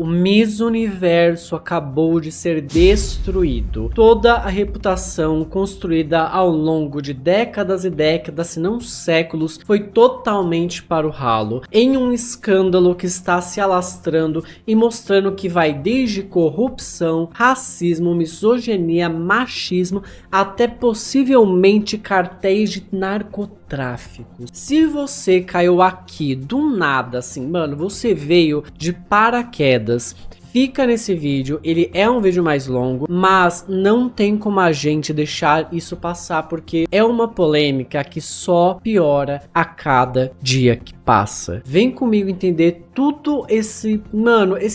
O Miss Universo acabou de ser destruído. Toda a reputação construída ao longo de décadas e décadas, se não séculos, foi totalmente para o ralo, em um escândalo que está se alastrando e mostrando que vai desde corrupção, racismo, misoginia, machismo, até possivelmente cartéis de narcotráfico. Se você caiu aqui do nada, assim, mano, você veio de paraquedas, fica nesse vídeo, ele é um vídeo mais longo, mas não tem como a gente deixar isso passar, porque é uma polêmica que só piora a cada dia que passa. Vem comigo entender tudo esse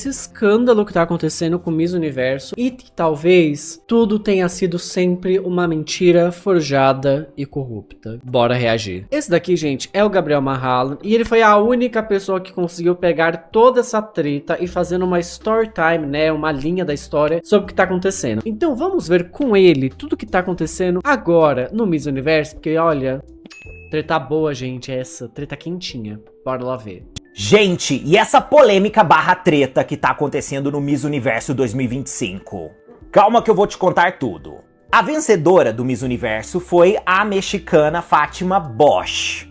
escândalo que tá acontecendo com o Miss Universo e que talvez tudo tenha sido sempre uma mentira forjada e corrupta. Bora reagir. Esse daqui, gente, é o Gabriel Mahala e ele foi a única pessoa que conseguiu pegar toda essa treta e fazendo uma story time, né, uma linha da história sobre o que tá acontecendo. Então vamos ver com ele tudo que tá acontecendo agora no Miss Universo, porque olha, treta boa, gente, essa treta quentinha. Bora lá ver. Gente, e essa polêmica barra treta que tá acontecendo no Miss Universo 2025? Calma que eu vou te contar tudo. A vencedora do Miss Universo foi a mexicana Fátima Bosch.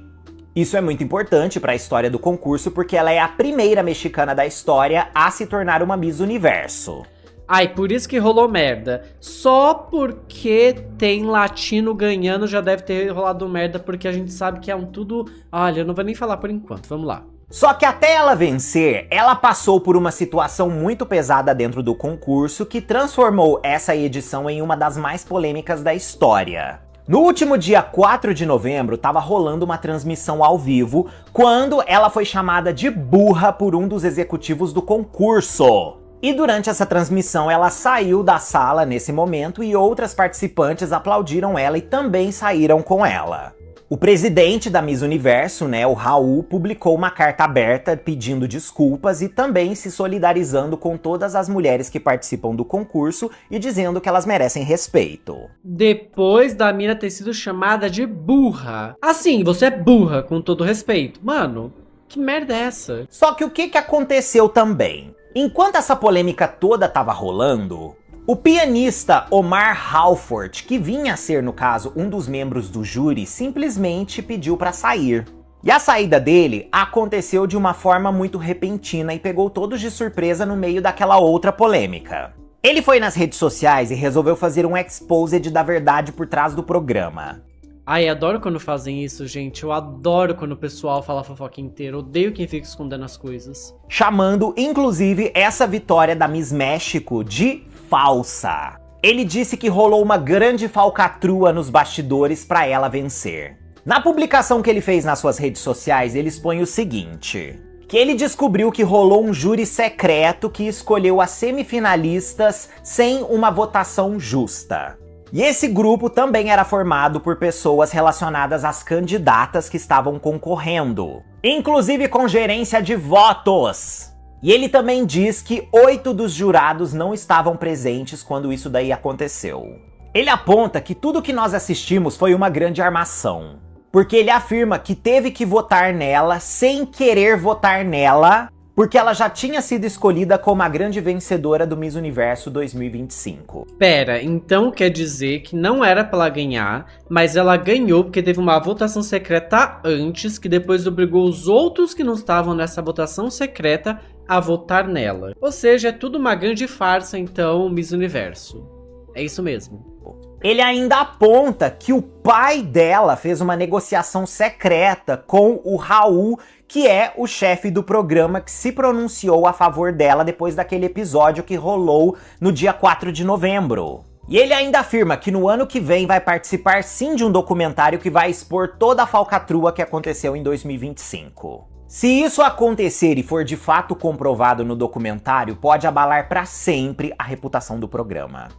Isso é muito importante para a história do concurso porque ela é a primeira mexicana da história a se tornar uma Miss Universo. Ai, por isso que rolou merda. Só porque tem latino ganhando já deve ter rolado merda, porque a gente sabe que é um tudo... Olha, eu não vou nem falar por enquanto, vamos lá. Só que até ela vencer, ela passou por uma situação muito pesada dentro do concurso que transformou essa edição em uma das mais polêmicas da história. No último dia 4 de novembro, tava rolando uma transmissão ao vivo quando ela foi chamada de burra por um dos executivos do concurso. E durante essa transmissão ela saiu da sala nesse momento e outras participantes aplaudiram ela e também saíram com ela. O presidente da Miss Universo, né, o Raul, publicou uma carta aberta pedindo desculpas e também se solidarizando com todas as mulheres que participam do concurso e dizendo que elas merecem respeito. Depois da mina ter sido chamada de burra. Assim, você é burra, com todo respeito. Mano, que merda é essa? Só que o que aconteceu também? Enquanto essa polêmica toda tava rolando, o pianista Omar Halford, que vinha a ser, no caso, um dos membros do júri, simplesmente pediu pra sair. E a saída dele aconteceu de uma forma muito repentina e pegou todos de surpresa no meio daquela outra polêmica. Ele foi nas redes sociais e resolveu fazer um exposed da verdade por trás do programa. Ai, adoro quando fazem isso, gente. Eu adoro quando o pessoal fala a fofoca inteira. Odeio quem fica escondendo as coisas. Chamando, inclusive, essa vitória da Miss México de falsa. Ele disse que rolou uma grande falcatrua nos bastidores para ela vencer. Na publicação que ele fez nas suas redes sociais, ele expõe o seguinte: que ele descobriu que rolou um júri secreto que escolheu as semifinalistas sem uma votação justa. E esse grupo também era formado por pessoas relacionadas às candidatas que estavam concorrendo, inclusive com gerência de votos. E ele também diz que 8 dos jurados não estavam presentes quando isso daí aconteceu. Ele aponta que tudo que nós assistimos foi uma grande armação, porque ele afirma que teve que votar nela sem querer votar nela, porque ela já tinha sido escolhida como a grande vencedora do Miss Universo 2025. Pera, então quer dizer que não era pra ela ganhar, mas ela ganhou porque teve uma votação secreta antes, que depois obrigou os outros que não estavam nessa votação secreta a votar nela. Ou seja, é tudo uma grande farsa, então, Miss Universo. É isso mesmo. Ele ainda aponta que o pai dela fez uma negociação secreta com o Raul, que é o chefe do programa que se pronunciou a favor dela depois daquele episódio que rolou no dia 4 de novembro. E ele ainda afirma que no ano que vem vai participar sim de um documentário que vai expor toda a falcatrua que aconteceu em 2025. Se isso acontecer e for de fato comprovado no documentário, pode abalar para sempre a reputação do programa.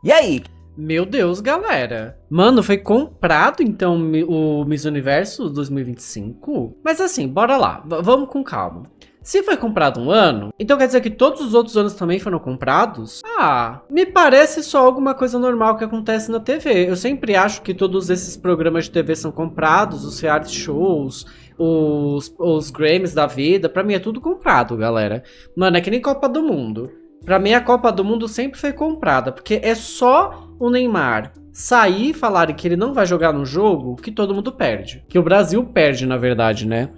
E aí? Meu Deus, galera. Mano, foi comprado então o Miss Universo 2025? Mas assim, bora lá, vamos com calma. Se foi comprado um ano, então quer dizer que todos os outros anos também foram comprados? Ah, me parece só alguma coisa normal que acontece na TV. Eu sempre acho que todos esses programas de TV são comprados, os reality shows, os Grammys da vida, pra mim é tudo comprado, galera. Mano, é que nem Copa do Mundo. Pra mim a Copa do Mundo sempre foi comprada, porque é só o Neymar sair e falarem que ele não vai jogar no jogo que todo mundo perde. Que o Brasil perde, na verdade, né?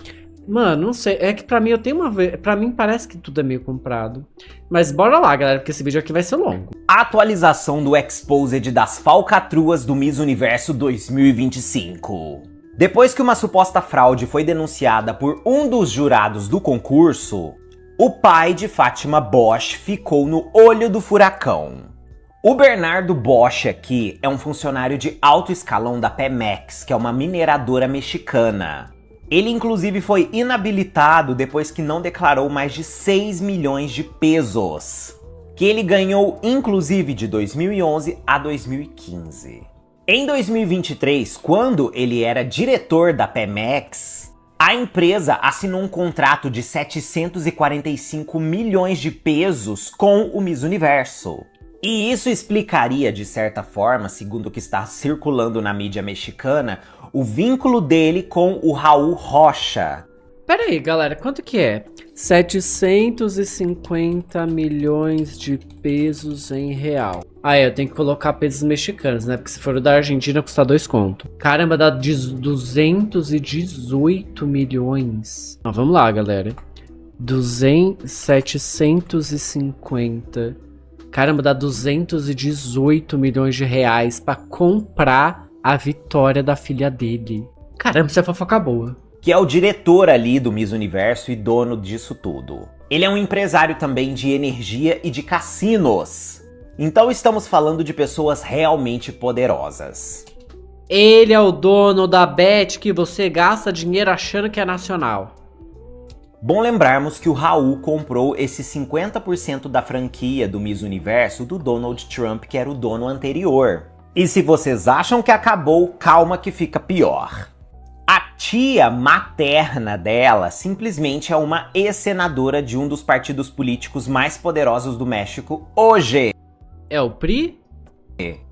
Mano, não sei, é que pra mim eu tenho uma... Pra mim parece que tudo é meio comprado. Mas bora lá, galera, porque esse vídeo aqui vai ser longo. Atualização do Exposed das falcatruas do Miss Universo 2025. Depois que uma suposta fraude foi denunciada por um dos jurados do concurso, o pai de Fátima Bosch ficou no olho do furacão. O Bernardo Bosch aqui é um funcionário de alto escalão da Pemex, que é uma mineradora mexicana. Ele inclusive foi inabilitado depois que não declarou mais de 6 milhões de pesos, que ele ganhou inclusive de 2011 a 2015. Em 2023, quando ele era diretor da Pemex, a empresa assinou um contrato de 745 milhões de pesos com o Miss Universo. E isso explicaria, de certa forma, segundo o que está circulando na mídia mexicana, o vínculo dele com o Raul Rocha. Pera aí, galera, quanto que é? 750 milhões de pesos em real. Ah, eu tenho que colocar pesos mexicanos, né? Porque se for o da Argentina, custa 2 conto. Caramba, dá 218 milhões. Ah, vamos lá, galera. 750. Caramba, dá 218 milhões de reais pra comprar a vitória da filha dele. Caramba, isso é fofoca boa. Que é o diretor ali do Miss Universo e dono disso tudo. Ele é um empresário também de energia e de cassinos. Então estamos falando de pessoas realmente poderosas. Ele é o dono da bet que você gasta dinheiro achando que é nacional. Bom lembrarmos que o Raul comprou esse 50% da franquia do Miss Universo do Donald Trump, que era o dono anterior. E se vocês acham que acabou, calma que fica pior. A tia materna dela simplesmente é uma ex-senadora de um dos partidos políticos mais poderosos do México hoje. É o PRI?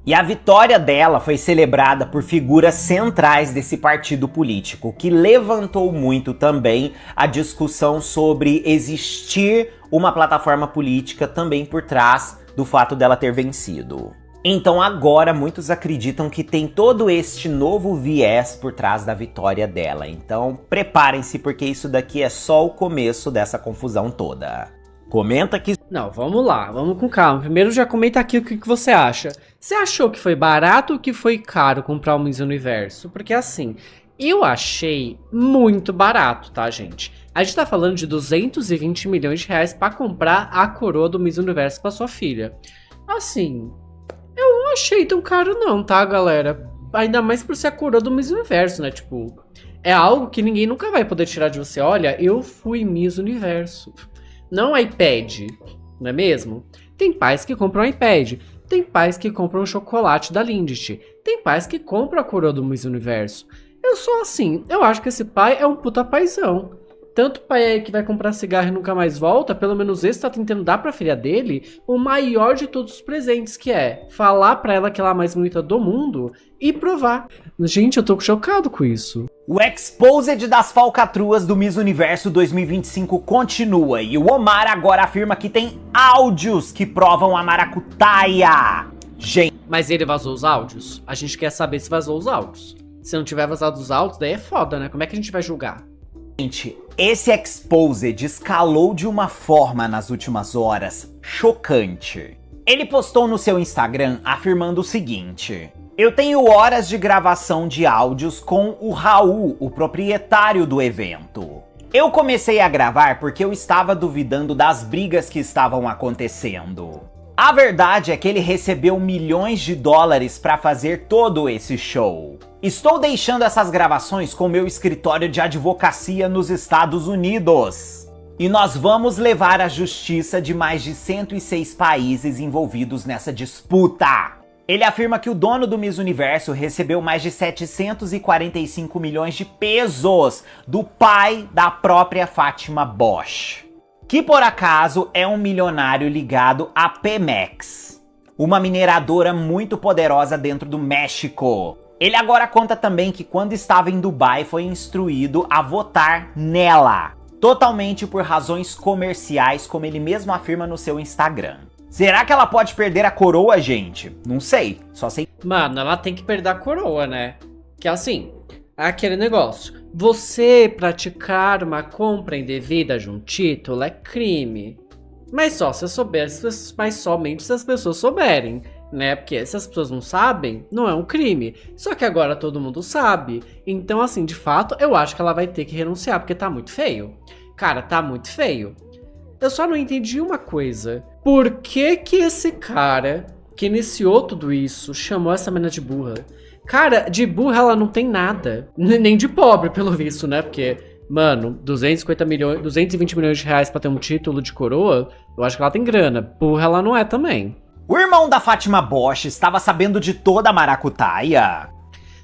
E a vitória dela foi celebrada por figuras centrais desse partido político, que levantou muito também a discussão sobre existir uma plataforma política também por trás do fato dela ter vencido. Então agora muitos acreditam que tem todo este novo viés por trás da vitória dela. Então preparem-se, porque isso daqui é só o começo dessa confusão toda. Comenta aqui. Não, vamos lá, vamos com calma. Primeiro já comenta aqui o que você acha. Você achou que foi barato ou que foi caro comprar o Miss Universo? Porque assim, eu achei muito barato, tá, gente? A gente tá falando de 220 milhões de reais pra comprar a coroa do Miss Universo pra sua filha. Assim, eu não achei tão caro não, tá, galera? Ainda mais por ser a coroa do Miss Universo, né? Tipo, é algo que ninguém nunca vai poder tirar de você. Olha, eu fui Miss Universo. Não iPad, não é mesmo? Tem pais que compram iPad, tem pais que compram chocolate da Lindt, tem pais que compram a coroa do Miss Universo. Eu sou assim, eu acho que esse pai é um puta paizão. Tanto pai aí que vai comprar cigarro e nunca mais volta, pelo menos esse tá tentando dar pra filha dele o maior de todos os presentes, que é falar pra ela que ela é a mais bonita do mundo e provar. Gente, eu tô chocado com isso. O Exposed das falcatruas do Miss Universo 2025 continua, e o Omar agora afirma que tem áudios que provam a maracutaia. Gente, mas ele vazou os áudios? A gente quer saber se vazou os áudios. Se não tiver vazado os áudios, daí é foda, né? Como é que a gente vai julgar? Gente, esse Exposed escalou de uma forma nas últimas horas chocante. Ele postou no seu Instagram afirmando o seguinte: eu tenho horas de gravação de áudios com o Raul, o proprietário do evento. Eu comecei a gravar porque eu estava duvidando das brigas que estavam acontecendo. A verdade é que ele recebeu milhões de dólares para fazer todo esse show. Estou deixando essas gravações com meu escritório de advocacia nos Estados Unidos. E nós vamos levar à justiça de mais de 106 países envolvidos nessa disputa. Ele afirma que o dono do Miss Universo recebeu mais de 745 milhões de pesos do pai da própria Fátima Bosch, que por acaso é um milionário ligado à Pemex, uma mineradora muito poderosa dentro do México. Ele agora conta também que quando estava em Dubai foi instruído a votar nela, totalmente por razões comerciais, como ele mesmo afirma no seu Instagram. Será que ela pode perder a coroa, gente? Não sei, só sei. Mano, ela tem que perder a coroa, né? Que assim, é aquele negócio. Você praticar uma compra indevida de um título é crime. Mas só se eu souber, mas somente se as pessoas souberem, né? Porque se as pessoas não sabem, não é um crime. Só que agora todo mundo sabe. Então, assim, de fato, eu acho que ela vai ter que renunciar, porque tá muito feio. Cara, tá muito feio. Eu só não entendi uma coisa. Por que que esse cara que iniciou tudo isso chamou essa menina de burra? Cara, de burra ela não tem nada. Nem de pobre, pelo visto, né? Porque, mano, 220 milhões de reais pra ter um título de coroa, eu acho que ela tem grana. Burra ela não é também. O irmão da Fátima Bosch estava sabendo de toda a maracutaia?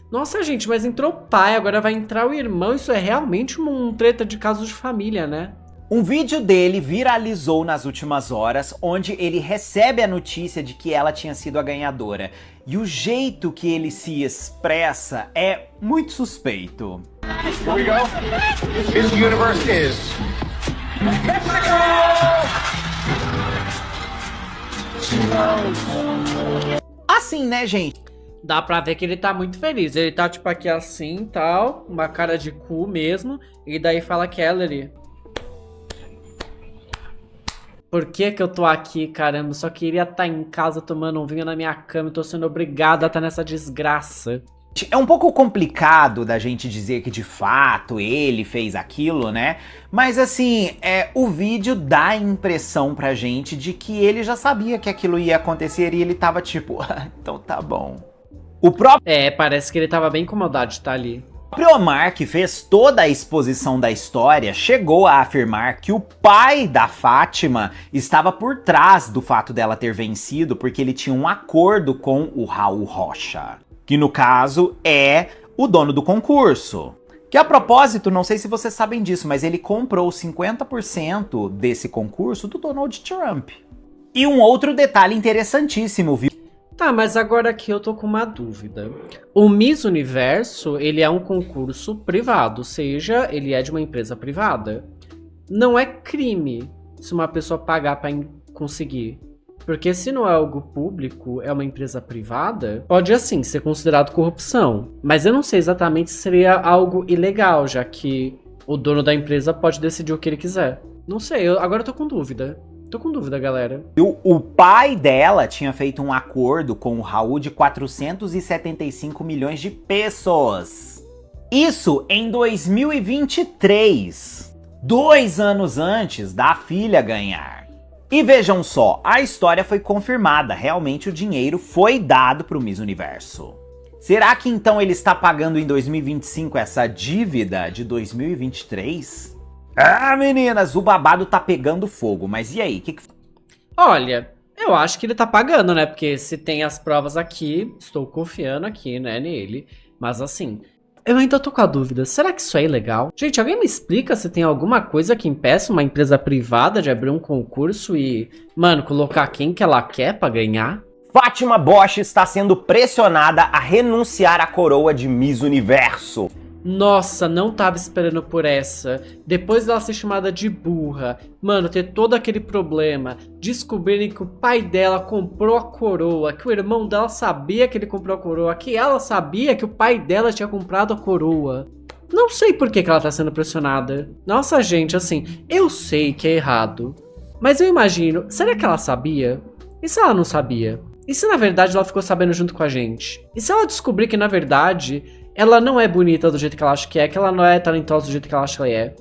Nossa, gente, mas entrou o pai, agora vai entrar o irmão. Isso é realmente um treta de casos de família, né? Um vídeo dele viralizou nas últimas horas, onde ele recebe a notícia de que ela tinha sido a ganhadora. E o jeito que ele se expressa é muito suspeito. Here we go. Miss Universe is Assim, né, gente? Dá pra ver que ele tá muito feliz. Ele tá tipo aqui assim, tal, uma cara de cu mesmo. E daí fala que ela ali. Por que que eu tô aqui, caramba? Só queria estar em casa tomando um vinho na minha cama e tô sendo obrigado a estar nessa desgraça. É um pouco complicado da gente dizer que de fato ele fez aquilo, né? Mas assim, o vídeo dá a impressão pra gente de que ele já sabia que aquilo ia acontecer e ele tava tipo, então tá bom. O próprio Parece que ele tava bem incomodado de estar ali. O próprio Omar, que fez toda a exposição da história, chegou a afirmar que o pai da Fátima estava por trás do fato dela ter vencido, porque ele tinha um acordo com o Raul Rocha, que no caso é o dono do concurso. Que a propósito, não sei se vocês sabem disso, mas ele comprou 50% desse concurso do Donald Trump. E um outro detalhe interessantíssimo, viu? Tá, mas agora aqui eu tô com uma dúvida. O Miss Universo, ele é um concurso privado, ou seja, ele é de uma empresa privada. Não é crime se uma pessoa pagar pra conseguir. Porque se não é algo público, é uma empresa privada, pode assim ser considerado corrupção. Mas eu não sei exatamente se seria algo ilegal, já que o dono da empresa pode decidir o que ele quiser. Não sei, agora eu tô com dúvida. Tô com dúvida, galera. O pai dela tinha feito um acordo com o Raul de 475 milhões de pesos. Isso em 2023. 2 anos antes da filha ganhar. E vejam só, a história foi confirmada. Realmente o dinheiro foi dado pro Miss Universo. Será que então ele está pagando em 2025 essa dívida de 2023? Ah, meninas, o babado tá pegando fogo, mas e aí? Olha, eu acho que ele tá pagando, né? Porque se tem as provas aqui, estou confiando aqui, né, nele. Mas assim, eu ainda tô com a dúvida, será que isso é ilegal? Gente, alguém me explica se tem alguma coisa que impeça uma empresa privada de abrir um concurso e, mano, colocar quem que ela quer pra ganhar? Fátima Bosch está sendo pressionada a renunciar à coroa de Miss Universo. Nossa, não tava esperando por essa. Depois dela ser chamada de burra, mano, ter todo aquele problema, descobrirem que o pai dela comprou a coroa, que o irmão dela sabia que ele comprou a coroa, que ela sabia que o pai dela tinha comprado a coroa. Não sei por que ela tá sendo pressionada. Nossa, gente, assim, eu sei que é errado, mas eu imagino, será que ela sabia? E se ela não sabia? E se na verdade ela ficou sabendo junto com a gente? E se ela descobrir que na verdade ela não é bonita do jeito que ela acha que ela não é talentosa do jeito que ela acha que ela é?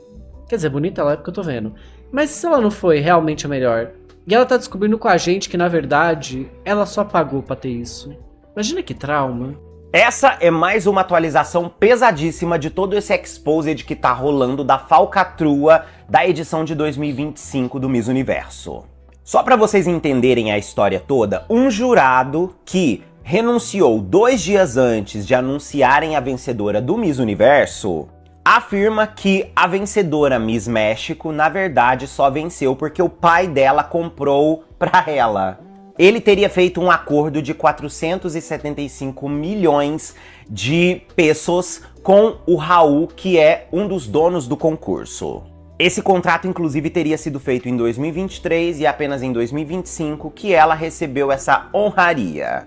Quer dizer, bonita ela é porque eu tô vendo. Mas se ela não foi realmente a melhor, e ela tá descobrindo com a gente que na verdade ela só pagou pra ter isso. Imagina que trauma. Essa é mais uma atualização pesadíssima de todo esse exposed que tá rolando da falcatrua da edição de 2025 do Miss Universo. Só pra vocês entenderem a história toda, um jurado que renunciou 2 dias antes de anunciarem a vencedora do Miss Universo, afirma que a vencedora Miss México, na verdade, só venceu porque o pai dela comprou pra ela. ele teria feito um acordo de 475 milhões de pesos com o Raul, que é um dos donos do concurso. Esse contrato, inclusive, teria sido feito em 2023 e apenas em 2025 que ela recebeu essa honraria.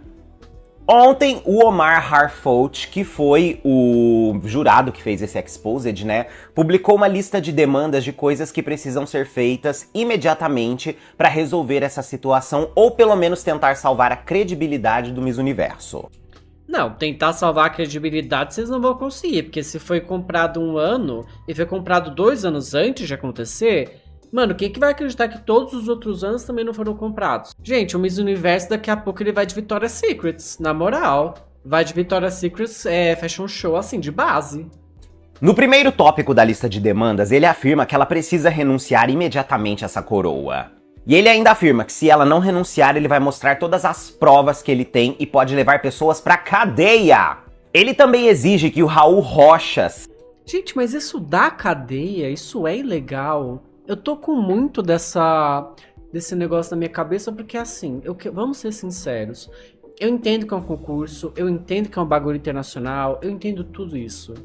Ontem, o Omar Harfoot, que foi o jurado que fez esse Exposed, né, publicou uma lista de demandas de coisas que precisam ser feitas imediatamente para resolver essa situação ou pelo menos tentar salvar a credibilidade do Miss Universo. Não, tentar salvar a credibilidade vocês não vão conseguir, porque se foi comprado um ano e foi comprado 2 anos antes de acontecer, mano, quem que vai acreditar que todos os outros anos também não foram comprados? Gente, o Miss Universo daqui a pouco ele vai de Victoria's Secrets, na moral. Vai de Victoria's Secrets fashion show assim, de base. No primeiro tópico da lista de demandas, ele afirma que ela precisa renunciar imediatamente a essa coroa. E ele ainda afirma que se ela não renunciar, ele vai mostrar todas as provas que ele tem e pode levar pessoas pra cadeia. Ele também exige que o Raul Rochas... Gente, mas isso dá cadeia? Isso é ilegal? Eu tô com muito desse negócio na minha cabeça, porque assim, vamos ser sinceros. Eu entendo que é um concurso, eu entendo que é um bagulho internacional, eu entendo tudo isso.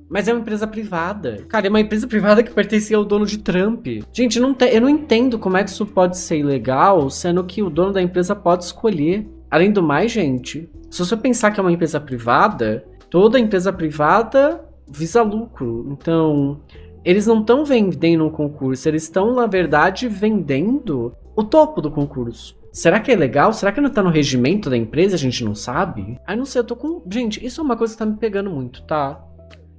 Mas é uma empresa privada. Cara, é uma empresa privada que pertencia ao dono de Trump. Gente, eu não entendo como é que isso pode ser ilegal, sendo que o dono da empresa pode escolher. Além do mais, gente, se você pensar que é uma empresa privada, toda empresa privada visa lucro. Então, eles não estão vendendo um concurso, eles estão, na verdade, vendendo o topo do concurso. Será que é legal? Será que não tá no regimento da empresa? A gente não sabe? Aí não sei, eu tô com... Gente, isso é uma coisa que tá me pegando muito, tá?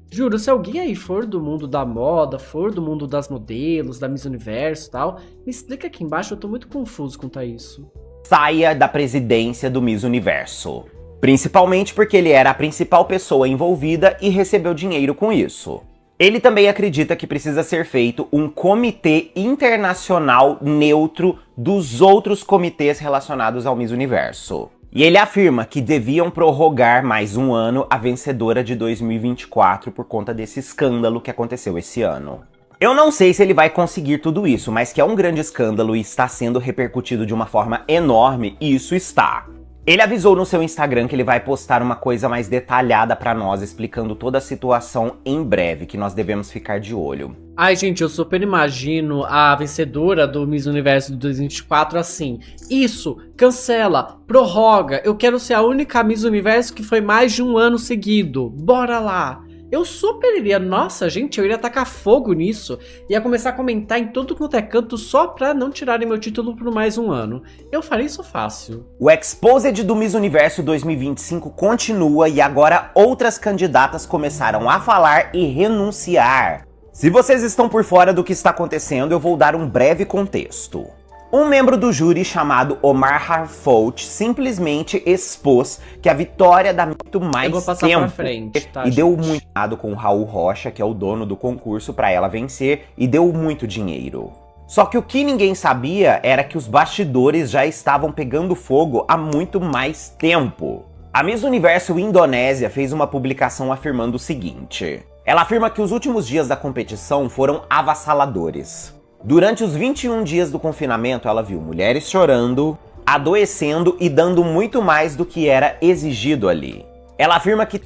Juro, se alguém aí for do mundo da moda, for do mundo das modelos, da Miss Universo e tal, me explica aqui embaixo, eu tô muito confuso quanto a isso. Saia da presidência do Miss Universo. Principalmente porque ele era a principal pessoa envolvida e recebeu dinheiro com isso. Ele também acredita que precisa ser feito um comitê internacional neutro dos outros comitês relacionados ao Miss Universo. E ele afirma que deviam prorrogar mais um ano a vencedora de 2024 por conta desse escândalo que aconteceu esse ano. Eu não sei se ele vai conseguir tudo isso, mas que é um grande escândalo e está sendo repercutido de uma forma enorme, isso está. Ele avisou no seu Instagram que ele vai postar uma coisa mais detalhada pra nós, explicando toda a situação em breve, que nós devemos ficar de olho. Ai, gente, eu super imagino a vencedora do Miss Universo de 2024 assim. Isso, cancela, prorroga, eu quero ser a única Miss Universo que foi mais de um ano seguido. Bora lá! Eu super iria, nossa, gente, eu iria tacar fogo nisso. Ia começar a comentar em todo quanto é canto só pra não tirarem meu título por mais um ano. Eu faria isso fácil. O Exposed do Miss Universo 2025 continua e agora outras candidatas começaram a falar e renunciar. Se vocês estão por fora do que está acontecendo, eu vou dar um breve contexto. Um membro do júri chamado Omar Harfoot simplesmente expôs que a vitória dá muito mais tempo pra frente, tá, e gente? deu muito errado com o Raul Rocha, que é o dono do concurso, para ela vencer, e deu muito dinheiro. Só que o que ninguém sabia era que os bastidores já estavam pegando fogo há muito mais tempo. A Miss Universo Indonésia fez uma publicação afirmando o seguinte. Ela afirma que os últimos dias da competição foram avassaladores. Durante os 21 dias do confinamento, ela viu mulheres chorando, adoecendo e dando muito mais do que era exigido ali. Ela afirma que...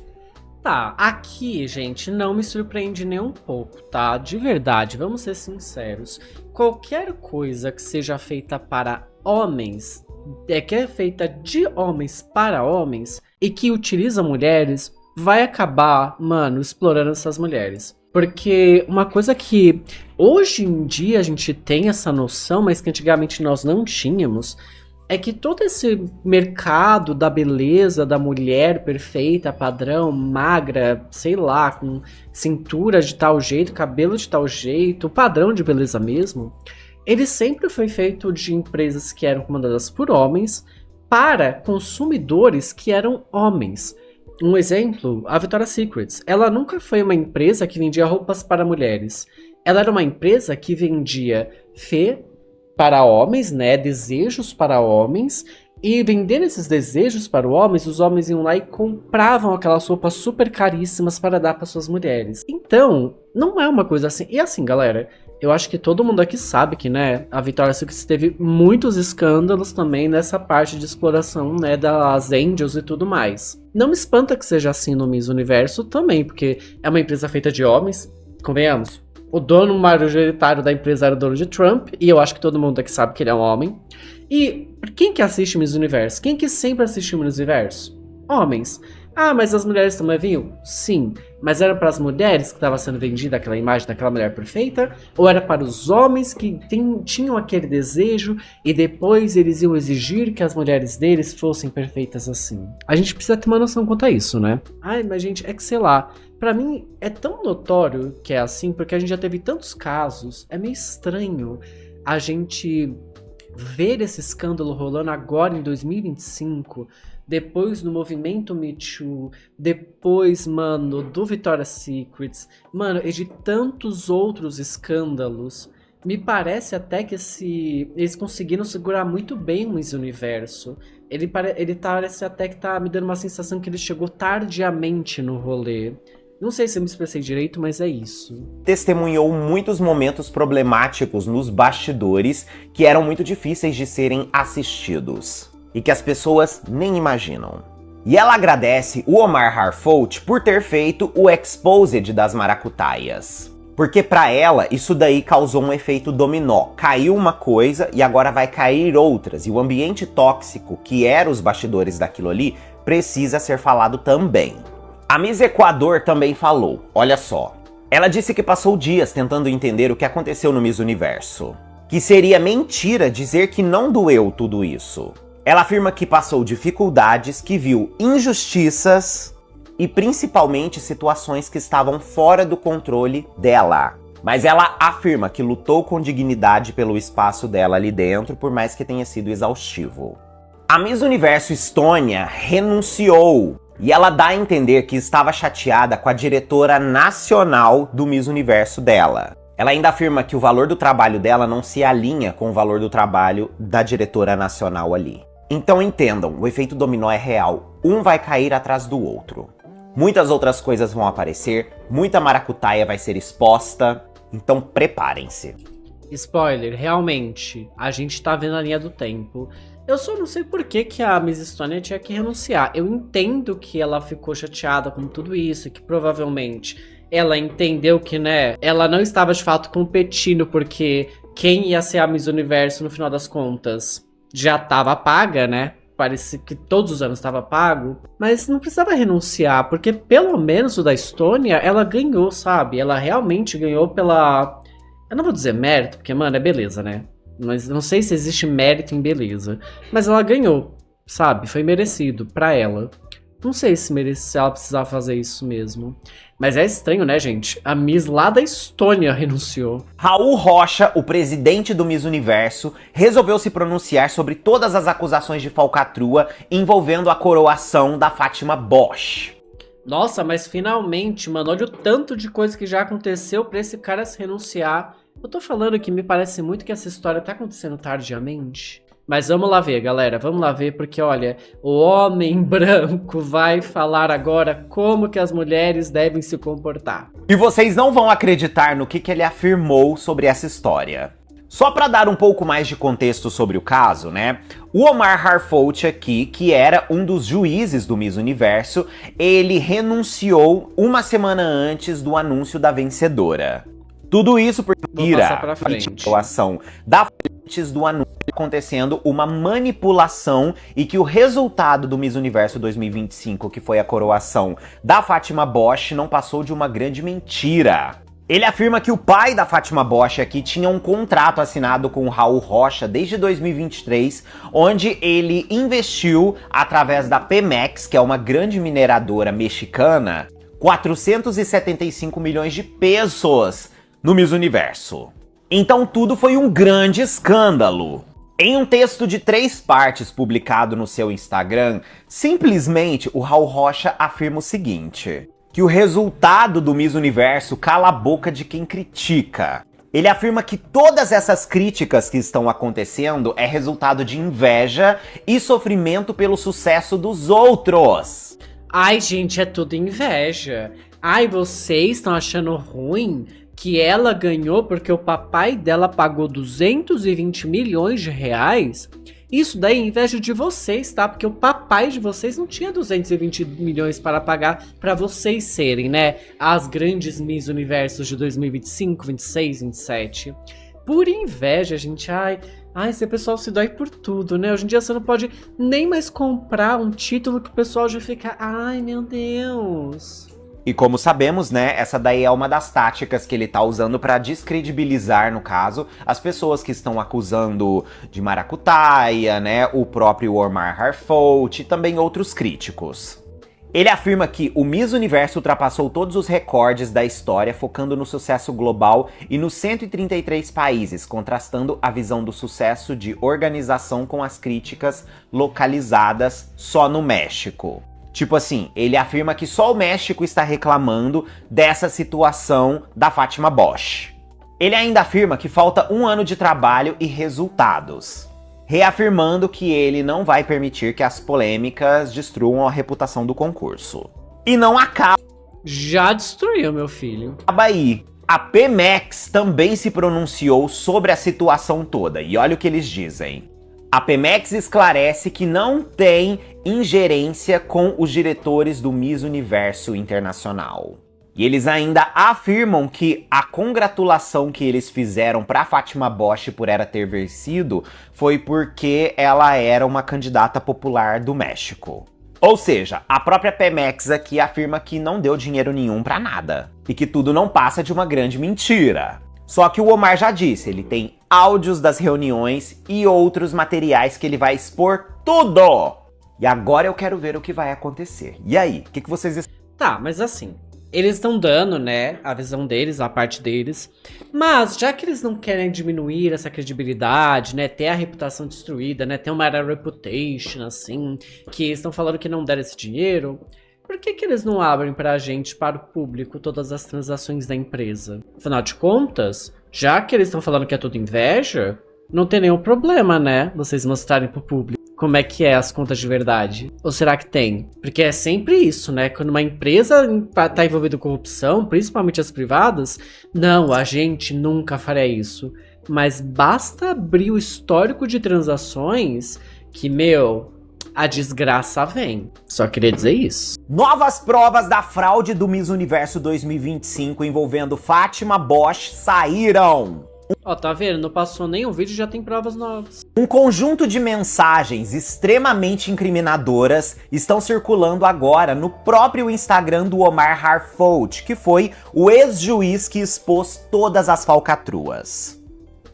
Tá, aqui, gente, não me surpreende nem um pouco, tá? De verdade, vamos ser sinceros. Qualquer coisa que seja feita para homens, que é feita de homens para homens, e que utiliza mulheres, vai acabar, mano, explorando essas mulheres. Porque uma coisa que hoje em dia a gente tem essa noção, mas que antigamente nós não tínhamos, é que todo esse mercado da beleza, da mulher perfeita, padrão, magra, sei lá, com cintura de tal jeito, cabelo de tal jeito, padrão de beleza mesmo, ele sempre foi feito de empresas que eram comandadas por homens para consumidores que eram homens. Um exemplo, a Victoria's Secret. Ela nunca foi uma empresa que vendia roupas para mulheres. Ela era uma empresa que vendia para homens, né? Desejos para homens. E vendendo esses desejos para os homens iam lá e compravam aquelas roupas super caríssimas para dar para suas mulheres. Então, não é uma coisa assim. E assim, galera, eu acho que todo mundo aqui sabe que, né, a Victoria's Secret teve muitos escândalos também nessa parte de exploração, né, das Angels e tudo mais. Não me espanta que seja assim no Miss Universo também, porque é uma empresa feita de homens, convenhamos. O dono majoritário da empresa era o dono de Trump, e eu acho que todo mundo aqui sabe que ele é um homem. E quem que assiste Miss Universo? Quem que sempre assiste Miss Universo? Homens. Ah, mas as mulheres também vinham? Sim. Mas era para as mulheres que estava sendo vendida aquela imagem daquela mulher perfeita? Ou era para os homens que tinham aquele desejo e depois eles iam exigir que as mulheres deles fossem perfeitas assim? A gente precisa ter uma noção quanto a isso, né? Ai, mas gente, é que sei lá. Pra mim é tão notório que é assim, porque a gente já teve tantos casos. É meio estranho a gente ver esse escândalo rolando agora em 2025, depois do movimento Me Too, depois, mano, do Victoria's Secret, mano, e de tantos outros escândalos. Me parece até que eles conseguiram segurar muito bem o Miss Universo. Ele parece até que tá me dando uma sensação que ele chegou tardiamente no rolê. Não sei se eu me expressei direito, mas é isso. Testemunhou muitos momentos problemáticos nos bastidores que eram muito difíceis de serem assistidos e que as pessoas nem imaginam. E ela agradece o Omar Harfoot por ter feito o exposed das maracutaias. Porque pra ela, isso daí causou um efeito dominó. Caiu uma coisa e agora vai cair outras. E o ambiente tóxico que era os bastidores daquilo ali precisa ser falado também. A Miss Equador também falou, olha só. Ela disse que passou dias tentando entender o que aconteceu no Miss Universo. Que seria mentira dizer que não doeu tudo isso. Ela afirma que passou dificuldades, que viu injustiças e principalmente situações que estavam fora do controle dela. Mas ela afirma que lutou com dignidade pelo espaço dela ali dentro, por mais que tenha sido exaustivo. A Miss Universo Estônia renunciou. E ela dá a entender que estava chateada com a diretora nacional do Miss Universo dela. Ela ainda afirma que o valor do trabalho dela não se alinha com o valor do trabalho da diretora nacional ali. Então entendam, o efeito dominó é real. Um vai cair atrás do outro. Muitas outras coisas vão aparecer, muita maracutaia vai ser exposta, então preparem-se. Spoiler, realmente, a gente tá vendo a linha do tempo. Eu só não sei por que a Miss Estônia tinha que renunciar. Eu entendo que ela ficou chateada com tudo isso, que provavelmente ela entendeu que, né, ela não estava de fato competindo, porque quem ia ser a Miss Universo no final das contas já estava paga, né? Parece que todos os anos estava pago, mas não precisava renunciar, porque pelo menos o da Estônia, ela ganhou, sabe? Ela realmente ganhou pela... Eu não vou dizer mérito, porque, mano, é beleza, né? Mas não sei se existe mérito em beleza. Mas ela ganhou, sabe? Foi merecido pra ela. Não sei se ela precisava fazer isso mesmo. Mas é estranho, né, gente? A Miss lá da Estônia renunciou. Raul Rocha, o presidente do Miss Universo, resolveu se pronunciar sobre todas as acusações de falcatrua envolvendo a coroação da Fátima Bosch. Nossa, mas finalmente, mano, olha o tanto de coisa que já aconteceu pra esse cara se renunciar. Eu tô falando que me parece muito que essa história tá acontecendo tardiamente. Mas vamos lá ver, galera, vamos lá ver, porque olha, o homem branco vai falar agora como que as mulheres devem se comportar. E vocês não vão acreditar no que ele afirmou sobre essa história. Só para dar um pouco mais de contexto sobre o caso, né? O Omar Harfoot aqui, que era um dos juízes do Miss Universo, ele renunciou uma semana antes do anúncio da vencedora. Tudo isso por a situação da antes do anúncio acontecendo uma manipulação e que o resultado do Miss Universo 2025, que foi a coroação da Fátima Bosch, não passou de uma grande mentira. Ele afirma que o pai da Fátima Bosch aqui tinha um contrato assinado com o Raul Rocha desde 2023, onde ele investiu através da Pemex, que é uma grande mineradora mexicana, 475 milhões de pesos no Miss Universo. Então tudo foi um grande escândalo. Em um texto de 3 partes publicado no seu Instagram, simplesmente o Raul Rocha afirma o seguinte: que o resultado do Miss Universo cala a boca de quem critica. Ele afirma que todas essas críticas que estão acontecendo é resultado de inveja e sofrimento pelo sucesso dos outros. Ai, gente, é tudo inveja. Ai, vocês estão achando ruim que ela ganhou porque o papai dela pagou 220 milhões de reais, isso daí é inveja de vocês, tá? Porque o papai de vocês não tinha 220 milhões para pagar para vocês serem, né? As grandes Miss Universos de 2025, 26, 27. Por inveja, gente. Ai, esse pessoal se dói por tudo, né? Hoje em dia você não pode nem mais comprar um título que o pessoal já fica... Ai, meu Deus... E como sabemos, né, essa daí é uma das táticas que ele tá usando pra descredibilizar, no caso, as pessoas que estão acusando de maracutaia, né, o próprio Omar Harfoot e também outros críticos. Ele afirma que o Miss Universo ultrapassou todos os recordes da história, focando no sucesso global e nos 133 países, contrastando a visão do sucesso de organização com as críticas localizadas só no México. Tipo assim, ele afirma que só o México está reclamando dessa situação da Fátima Bosch. Ele ainda afirma que falta 1 ano de trabalho e resultados, reafirmando que ele não vai permitir que as polêmicas destruam a reputação do concurso. E não acaba Já destruiu, meu filho. aí. A Pemex também se pronunciou sobre a situação toda, e olha o que eles dizem. A Pemex esclarece que não tem ingerência com os diretores do Miss Universo Internacional. E eles ainda afirmam que a congratulação que eles fizeram para Fátima Bosch por ela ter vencido foi porque ela era uma candidata popular do México. Ou seja, a própria Pemex aqui afirma que não deu dinheiro nenhum para nada. E que tudo não passa de uma grande mentira. Só que o Omar já disse, ele tem áudios das reuniões e outros materiais que ele vai expor tudo. E agora eu quero ver o que vai acontecer. E aí, o que vocês... Tá, mas assim, eles estão dando, né, a visão deles, a parte deles. Mas, já que eles não querem diminuir essa credibilidade, né, ter a reputação destruída, né, ter uma reputation, assim, que eles estão falando que não deram esse dinheiro... Por que eles não abrem pra gente, para o público, todas as transações da empresa? Afinal de contas, já que eles estão falando que é tudo inveja, não tem nenhum problema, né? Vocês mostrarem pro público como é que é as contas de verdade. Ou será que tem? Porque é sempre isso, né? Quando uma empresa tá envolvida com corrupção, principalmente as privadas, não, a gente nunca faria isso. Mas basta abrir o histórico de transações que, meu... a desgraça vem. Só queria dizer isso. Novas provas da fraude do Miss Universo 2025 envolvendo Fátima Bosch saíram. Ó, tá vendo? Não passou nem um vídeo, já tem provas novas. Um conjunto de mensagens extremamente incriminadoras estão circulando agora no próprio Instagram do Omar Harfoot, que foi o ex-juiz que expôs todas as falcatruas.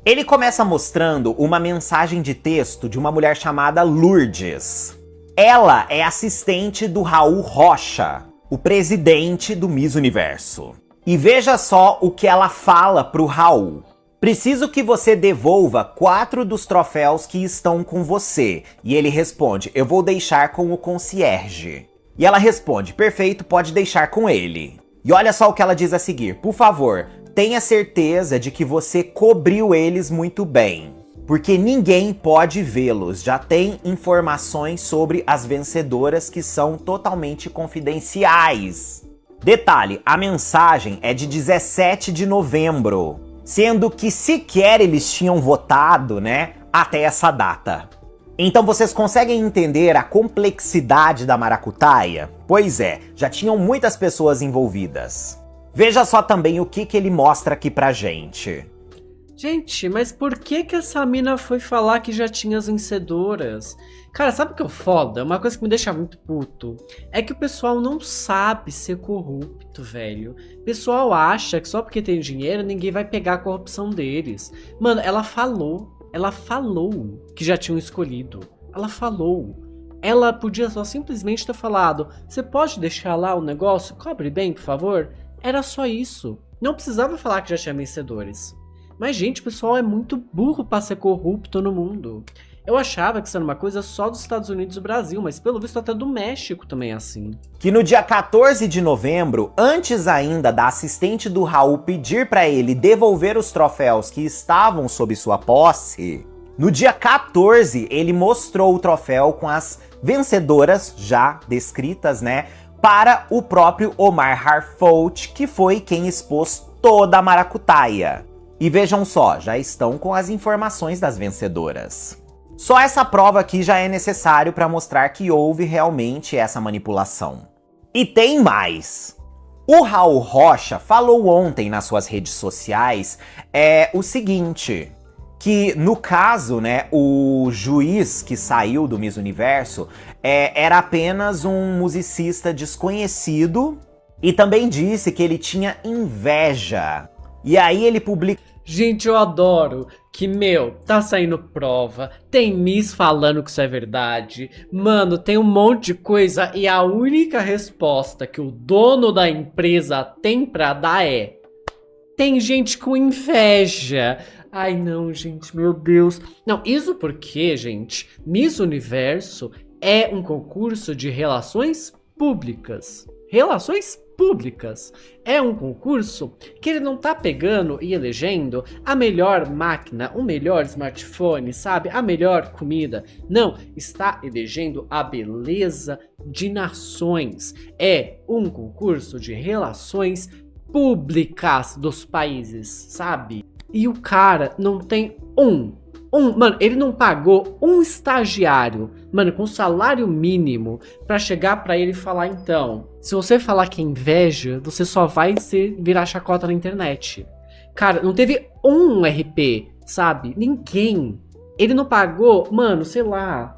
Ele começa mostrando uma mensagem de texto de uma mulher chamada Lourdes. Ela é assistente do Raul Rocha, o presidente do Miss Universo. E veja só o que ela fala pro Raul. Preciso que você devolva 4 dos troféus que estão com você. E ele responde, eu vou deixar com o concierge. E ela responde, perfeito, pode deixar com ele. E olha só o que ela diz a seguir, por favor... tenha certeza de que você cobriu eles muito bem, porque ninguém pode vê-los. Já tem informações sobre as vencedoras que são totalmente confidenciais. Detalhe, a mensagem é de 17 de novembro, sendo que sequer eles tinham votado, né, até essa data. Então vocês conseguem entender a complexidade da maracutaia? Pois é, já tinham muitas pessoas envolvidas. Veja só também o que ele mostra aqui pra gente. Gente, mas por que essa mina foi falar que já tinha as vencedoras? Cara, sabe o que é foda? Uma coisa que me deixa muito puto é que o pessoal não sabe ser corrupto, velho. O pessoal acha que só porque tem dinheiro ninguém vai pegar a corrupção deles. Mano, ela falou que já tinham escolhido. Ela falou. Ela podia só simplesmente ter falado, você pode deixar lá o negócio? Cobre bem, por favor? Era só isso. Não precisava falar que já tinha vencedores. Mas, gente, o pessoal é muito burro pra ser corrupto no mundo. Eu achava que isso era uma coisa só dos Estados Unidos e do Brasil, mas pelo visto até do México também é assim. Que no dia 14 de novembro, antes ainda da assistente do Raul pedir pra ele devolver os troféus que estavam sob sua posse, no dia 14 ele mostrou o troféu com as vencedoras já descritas, né? Para o próprio Omar Harfoot, que foi quem expôs toda a maracutaia. E vejam só, já estão com as informações das vencedoras. Só essa prova aqui já é necessário para mostrar que houve realmente essa manipulação. E tem mais! O Raul Rocha falou ontem nas suas redes sociais o seguinte, que no caso, né, o juiz que saiu do Miss Universo era apenas um musicista desconhecido e também disse que ele tinha inveja. E aí ele publica... Gente, eu adoro que, tá saindo prova, tem Miss falando que isso é verdade. Mano, tem um monte de coisa e a única resposta que o dono da empresa tem pra dar é: tem gente com inveja. Ai não, gente, meu Deus. Não, isso porque, gente, Miss Universo é um concurso de relações públicas. Relações públicas. É um concurso que ele não tá pegando e elegendo a melhor máquina, o melhor smartphone, sabe? A melhor comida. Não, está elegendo a beleza de nações. É um concurso de relações públicas dos países, sabe? E o cara não tem mano, ele não pagou um estagiário, mano, com salário mínimo pra chegar pra ele e falar, então, se você falar que é inveja, você só vai virar chacota na internet. Cara, não teve um RP, sabe? Ninguém. Ele não pagou, mano, sei lá,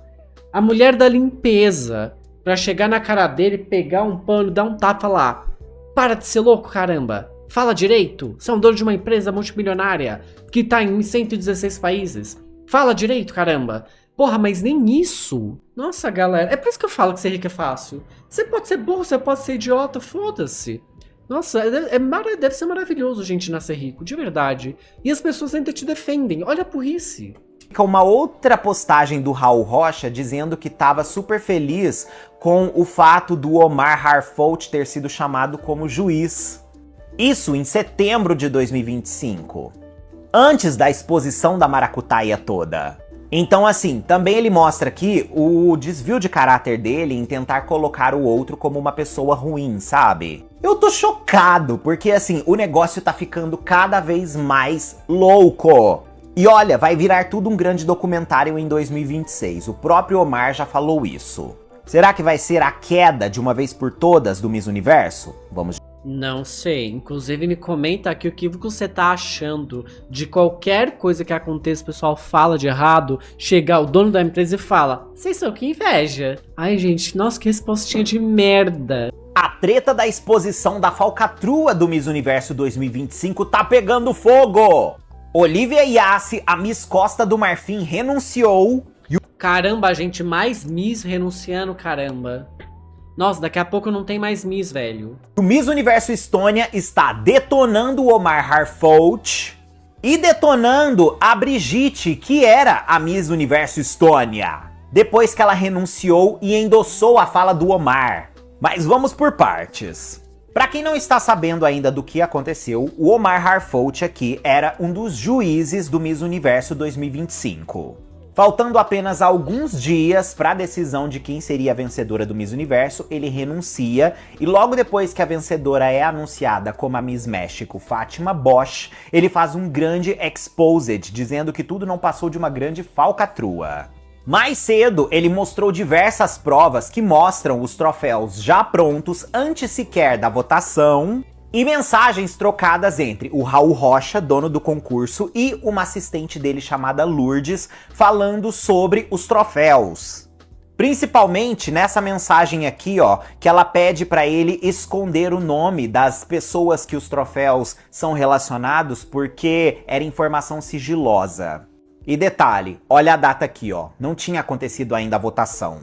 a mulher da limpeza pra chegar na cara dele, pegar um pano, dar um tapa e falar: para de ser louco, caramba. Fala direito. Você é um dono de uma empresa multimilionária que tá em 116 países. Fala direito, caramba. Porra, mas nem isso. Nossa, galera. É por isso que eu falo que ser rico é fácil. Você pode ser burro, você pode ser idiota, foda-se. Nossa, deve ser maravilhoso, gente, nascer rico, de verdade. E as pessoas ainda te defendem. Olha a burrice. Uma outra postagem do Raul Rocha dizendo que estava super feliz com o fato do Omar Harfolt ter sido chamado como juiz. Isso em setembro de 2025, antes da exposição da maracutaia toda. Então assim, também ele mostra aqui o desvio de caráter dele em tentar colocar o outro como uma pessoa ruim, sabe? Eu tô chocado, porque assim, o negócio tá ficando cada vez mais louco. E olha, vai virar tudo um grande documentário em 2026, o próprio Omar já falou isso. Será que vai ser a queda de uma vez por todas do Miss Universo? Vamos. Não sei, inclusive me comenta aqui o que você tá achando de qualquer coisa que aconteça, o pessoal fala de errado, chega o dono da empresa e fala: vocês são que inveja. Ai gente, nossa, que respostinha de merda. A treta da exposição da falcatrua do Miss Universo 2025 tá pegando fogo. Olivia Yassi, a Miss Costa do Marfim, renunciou. Caramba, gente, mais Miss renunciando, caramba. Nossa, daqui a pouco não tem mais Miss, velho. O Miss Universo Estônia está detonando o Omar Harfolt e detonando a Brigitte, que era a Miss Universo Estônia, depois que ela renunciou e endossou a fala do Omar. Mas vamos por partes. Para quem não está sabendo ainda do que aconteceu, o Omar Harfolt aqui era um dos juízes do Miss Universo 2025. Faltando apenas alguns dias para a decisão de quem seria a vencedora do Miss Universo, ele renuncia e logo depois que a vencedora é anunciada como a Miss México, Fátima Bosch, ele faz um grande exposed, dizendo que tudo não passou de uma grande falcatrua. Mais cedo, ele mostrou diversas provas que mostram os troféus já prontos antes sequer da votação, e mensagens trocadas entre o Raul Rocha, dono do concurso, e uma assistente dele chamada Lourdes, falando sobre os troféus. Principalmente nessa mensagem aqui, ó, que ela pede para ele esconder o nome das pessoas que os troféus são relacionados, porque era informação sigilosa. E detalhe, olha a data aqui, ó, não tinha acontecido ainda a votação.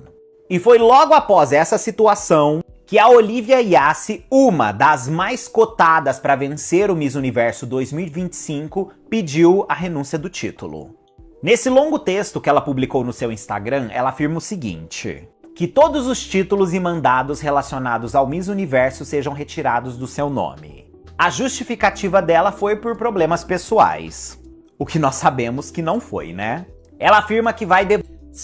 E foi logo após essa situação que a Olivia Yassi, uma das mais cotadas para vencer o Miss Universo 2025, pediu a renúncia do título. Nesse longo texto que ela publicou no seu Instagram, ela afirma o seguinte: que todos os títulos e mandados relacionados ao Miss Universo sejam retirados do seu nome. A justificativa dela foi por problemas pessoais. O que nós sabemos que não foi, né? Ela afirma que vai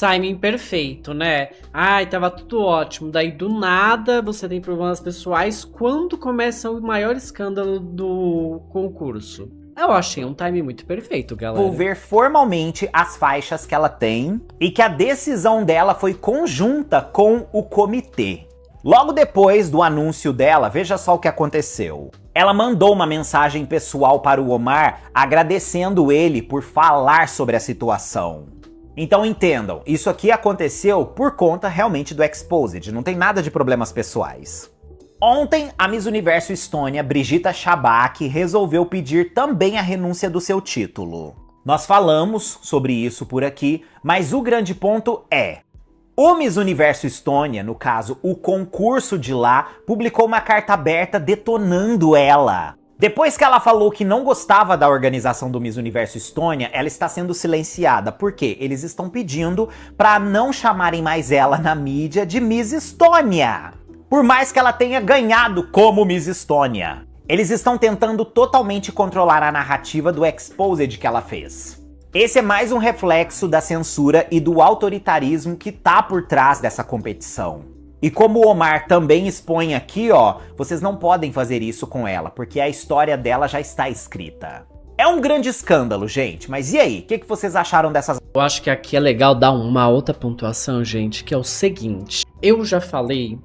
Timing perfeito, né? Ai, tava tudo ótimo. Daí, do nada, você tem problemas pessoais quando começa o maior escândalo do concurso. Eu achei um timing muito perfeito, galera. Envolver formalmente as faixas que ela tem e que a decisão dela foi conjunta com o comitê. Logo depois do anúncio dela, veja só o que aconteceu. Ela mandou uma mensagem pessoal para o Omar agradecendo ele por falar sobre a situação. Então entendam, isso aqui aconteceu por conta realmente do Exposed, não tem nada de problemas pessoais. Ontem, a Miss Universo Estônia, Brigitta Schabak, resolveu pedir também a renúncia do seu título. Nós falamos sobre isso por aqui, mas o grande ponto é: o Miss Universo Estônia, no caso, o concurso de lá, publicou uma carta aberta detonando ela. Depois que ela falou que não gostava da organização do Miss Universo Estônia, ela está sendo silenciada. Por quê? Eles estão pedindo para não chamarem mais ela na mídia de Miss Estônia. Por mais que ela tenha ganhado como Miss Estônia. Eles estão tentando totalmente controlar a narrativa do Exposed que ela fez. Esse é mais um reflexo da censura e do autoritarismo que tá por trás dessa competição. E como o Omar também expõe aqui, ó, vocês não podem fazer isso com ela, porque a história dela já está escrita. É um grande escândalo, gente, mas e aí? O que vocês acharam dessas... Eu acho que aqui é legal dar uma outra pontuação, gente, que é o seguinte. Eu já falei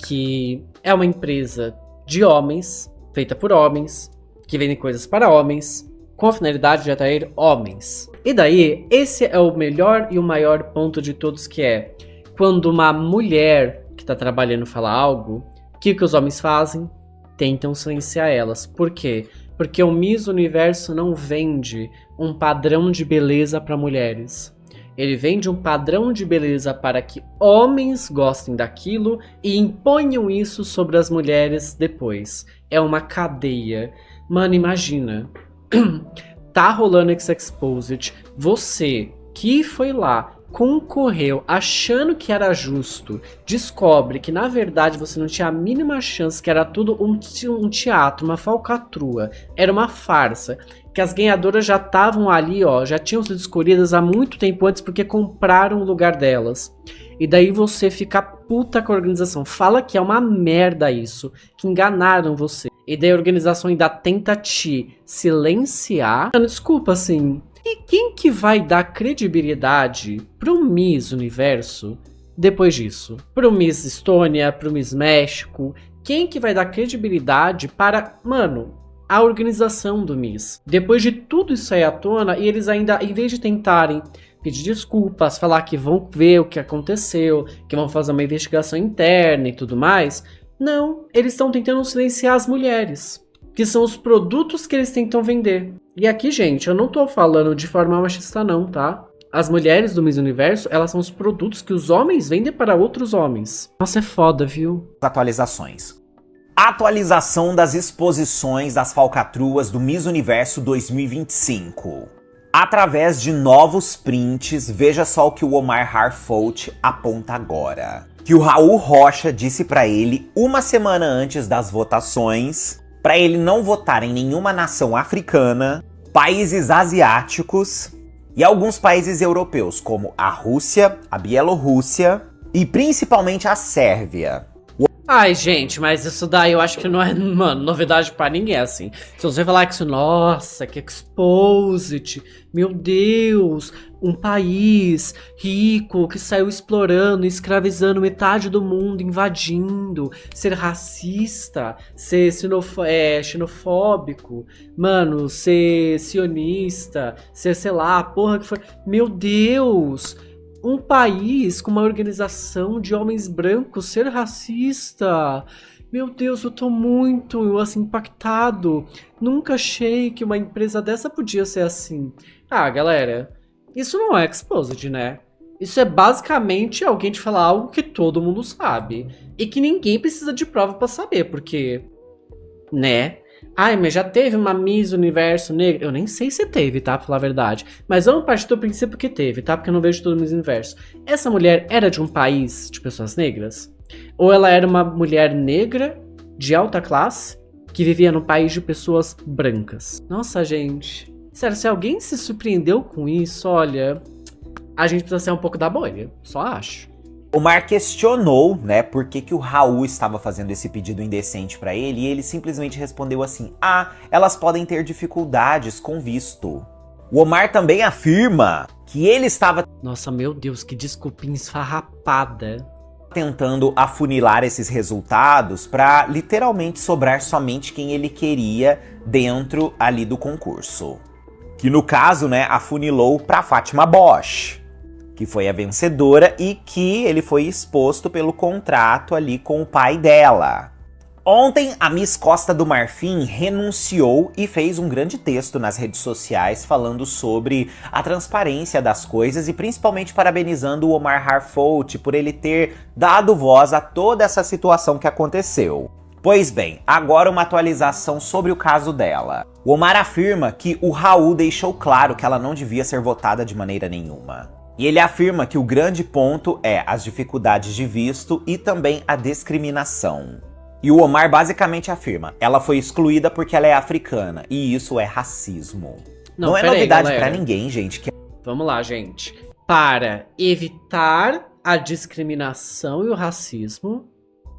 que é uma empresa de homens, feita por homens, que vende coisas para homens, com a finalidade de atrair homens. E daí, esse é o melhor e o maior ponto de todos, que é quando uma mulher que tá trabalhando fala algo, o que os homens fazem? Tentam silenciar elas. Por quê? Porque o Miss Universo não vende um padrão de beleza para mulheres. Ele vende um padrão de beleza para que homens gostem daquilo e imponham isso sobre as mulheres depois. É uma cadeia. Mano, imagina. Tá rolando esse Exposed. Você que foi lá, concorreu achando que era justo, descobre que na verdade você não tinha a mínima chance, que era tudo um teatro, uma falcatrua, era uma farsa, que as ganhadoras já estavam ali, ó, já tinham sido escolhidas há muito tempo antes porque compraram o lugar delas. E daí você fica puta com a organização, fala que é uma merda isso, que enganaram você. E daí a organização ainda tenta te silenciar. Desculpa, assim... E quem que vai dar credibilidade pro Miss Universo depois disso? Pro Miss Estônia, pro Miss México? Quem que vai dar credibilidade para, mano, a organização do Miss? Depois de tudo isso sair à tona, e eles ainda, em vez de tentarem pedir desculpas, falar que vão ver o que aconteceu, que vão fazer uma investigação interna e tudo mais, não, eles estão tentando silenciar as mulheres, que são os produtos que eles tentam vender. E aqui, gente, eu não tô falando de forma machista não, tá? As mulheres do Miss Universo, elas são os produtos que os homens vendem para outros homens. Nossa, é foda, viu? Atualizações. Atualização das exposições das falcatruas do Miss Universo 2025. Através de novos prints, veja só o que o Omar Harfoot aponta agora. Que o Raul Rocha disse pra ele uma semana antes das votações, para ele não votar em nenhuma nação africana, países asiáticos e alguns países europeus, como a Rússia, a Bielorrússia e principalmente a Sérvia. Ai, gente, mas isso daí eu acho que não é, mano, novidade pra ninguém, assim. Se você falar que isso, nossa, que Exposed, meu Deus, um país rico que saiu explorando, escravizando metade do mundo, invadindo, ser racista, ser xenofóbico, mano, ser sionista, ser, sei lá, porra que foi. Meu Deus! Um país com uma organização de homens brancos ser racista. Meu Deus, eu tô muito, assim, impactado. Nunca achei que uma empresa dessa podia ser assim. Ah, galera, isso não é Exposed, né? Isso é basicamente alguém te falar algo que todo mundo sabe. E que ninguém precisa de prova pra saber, porque... né? Ai, mas já teve uma Miss Universo negra? Eu nem sei se teve, tá? Pra falar a verdade. Mas vamos partir do princípio que teve, tá? Porque eu não vejo todo o Miss Universo. Essa mulher era de um país de pessoas negras? Ou ela era uma mulher negra, de alta classe, que vivia num país de pessoas brancas? Nossa, gente. Sério, se alguém se surpreendeu com isso, olha... a gente precisa ser um pouco da bolha, só acho. Omar questionou, né, por que o Raul estava fazendo esse pedido indecente pra ele, e ele simplesmente respondeu assim: ah, elas podem ter dificuldades com visto. O Omar também afirma que ele estava Nossa, meu Deus, que desculpinha esfarrapada. tentando afunilar esses resultados pra literalmente sobrar somente quem ele queria dentro ali do concurso. Que no caso, né, afunilou pra Fátima Bosch, que foi a vencedora e que ele foi exposto pelo contrato ali com o pai dela. Ontem, a Miss Costa do Marfim renunciou e fez um grande texto nas redes sociais falando sobre a transparência das coisas e principalmente parabenizando o Omar Harfout por ele ter dado voz a toda essa situação que aconteceu. Pois bem, agora uma atualização sobre o caso dela. O Omar afirma que o Raul deixou claro que ela não devia ser votada de maneira nenhuma. E ele afirma que o grande ponto é as dificuldades de visto e também a discriminação. E o Omar basicamente afirma, ela foi excluída porque ela é africana, e isso é racismo. Não é novidade pra ninguém, gente. Vamos lá, gente. Para evitar a discriminação e o racismo,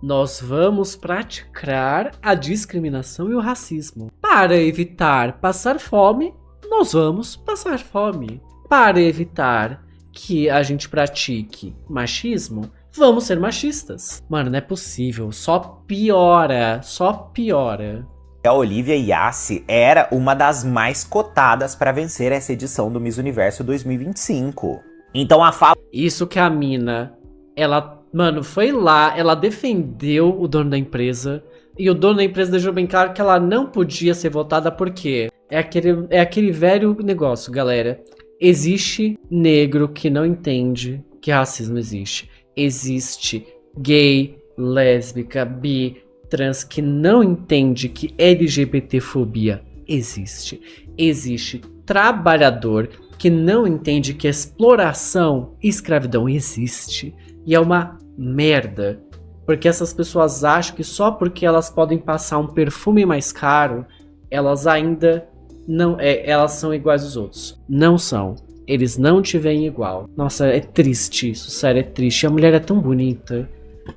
nós vamos praticar a discriminação e o racismo. Para evitar passar fome, nós vamos passar fome. Para evitar que a gente pratique machismo, vamos ser machistas. Mano, não é possível. Só piora. Só piora. A Olivia Yassi era uma das mais cotadas para vencer essa edição do Miss Universo 2025. Então a fala... Isso que a mina, ela, mano, foi lá, ela defendeu o dono da empresa. E o dono da empresa deixou bem claro que ela não podia ser votada porque é aquele velho negócio, galera. Existe negro que não entende que racismo existe. Existe gay, lésbica, bi, trans que não entende que LGBTfobia existe. Existe trabalhador que não entende que exploração e escravidão existe. E é uma merda. Porque essas pessoas acham que só porque elas podem passar um perfume mais caro, elas ainda não elas são iguais aos outros. Não são. Eles não te veem igual. Nossa, é triste isso, sério, é triste. A mulher é tão bonita.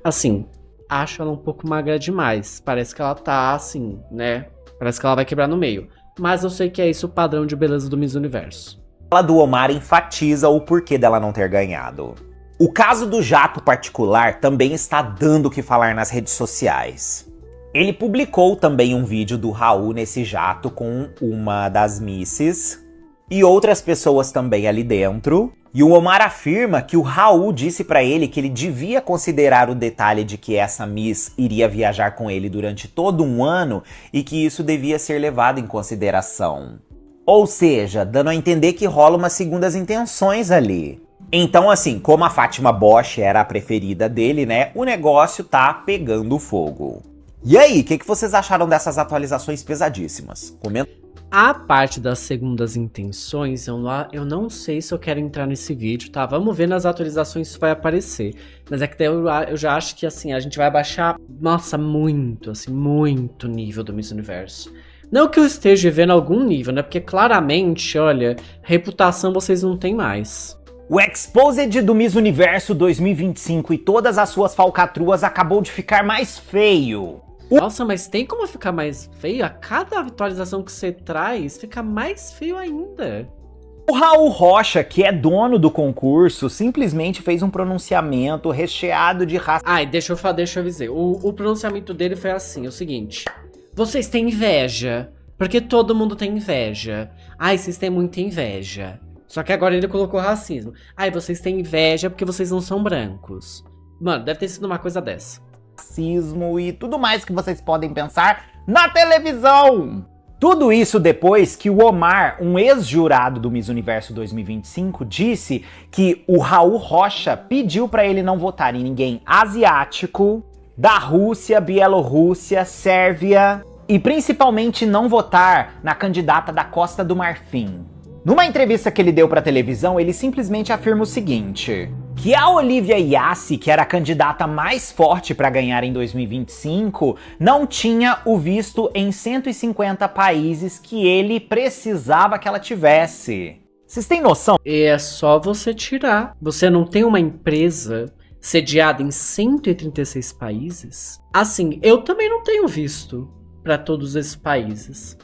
Assim, acho ela um pouco magra demais. Parece que ela tá assim, né? Parece que ela vai quebrar no meio. Mas eu sei que é isso o padrão de beleza do Miss Universo. A fala do Omar enfatiza o porquê dela não ter ganhado. O caso do jato particular também está dando o que falar nas redes sociais. Ele publicou também um vídeo do Raul nesse jato com uma das misses e outras pessoas também ali dentro. E o Omar afirma que o Raul disse pra ele que ele devia considerar o detalhe de que essa Miss iria viajar com ele durante todo um ano e que isso devia ser levado em consideração. Ou seja, dando a entender que rola umas segundas intenções ali. Então assim, como a Fátima Bosch era a preferida dele, né, o negócio tá pegando fogo. E aí, o que vocês acharam dessas atualizações pesadíssimas? Comenta. A parte das segundas intenções, eu não sei se eu quero entrar nesse vídeo, tá? Vamos ver nas atualizações se vai aparecer. Mas é que eu já acho que, assim, a gente vai baixar, nossa, muito, assim, muito nível do Miss Universo. Não que eu esteja vendo algum nível, né? Porque claramente, olha, reputação vocês não têm mais. O Exposed do Miss Universo 2025 e todas as suas falcatruas acabou de ficar mais feio. Nossa, mas tem como ficar mais feio? A cada atualização que você traz, fica mais feio ainda. O Raul Rocha, que é dono do concurso, simplesmente fez um pronunciamento recheado de raça. Ai, deixa eu dizer. O pronunciamento dele foi assim, o seguinte. Vocês têm inveja, porque todo mundo tem inveja. Ai, vocês têm muita inveja. Só que agora ele colocou racismo. Ai, vocês têm inveja porque vocês não são brancos. Mano, deve ter sido uma coisa dessa. Racismo e tudo mais que vocês podem pensar na televisão. Tudo isso depois que o Omar, um ex-jurado do Miss Universo 2025, disse que o Raul Rocha pediu pra ele não votar em ninguém asiático, da Rússia, Bielorrússia, Sérvia e principalmente não votar na candidata da Costa do Marfim. Numa entrevista que ele deu pra televisão, ele simplesmente afirma o seguinte: que a Olivia Yassi, que era a candidata mais forte para ganhar em 2025, não tinha o visto em 150 países que ele precisava que ela tivesse. Vocês têm noção? E é só você tirar. Você não tem uma empresa sediada em 136 países? Assim, eu também não tenho visto para todos esses países.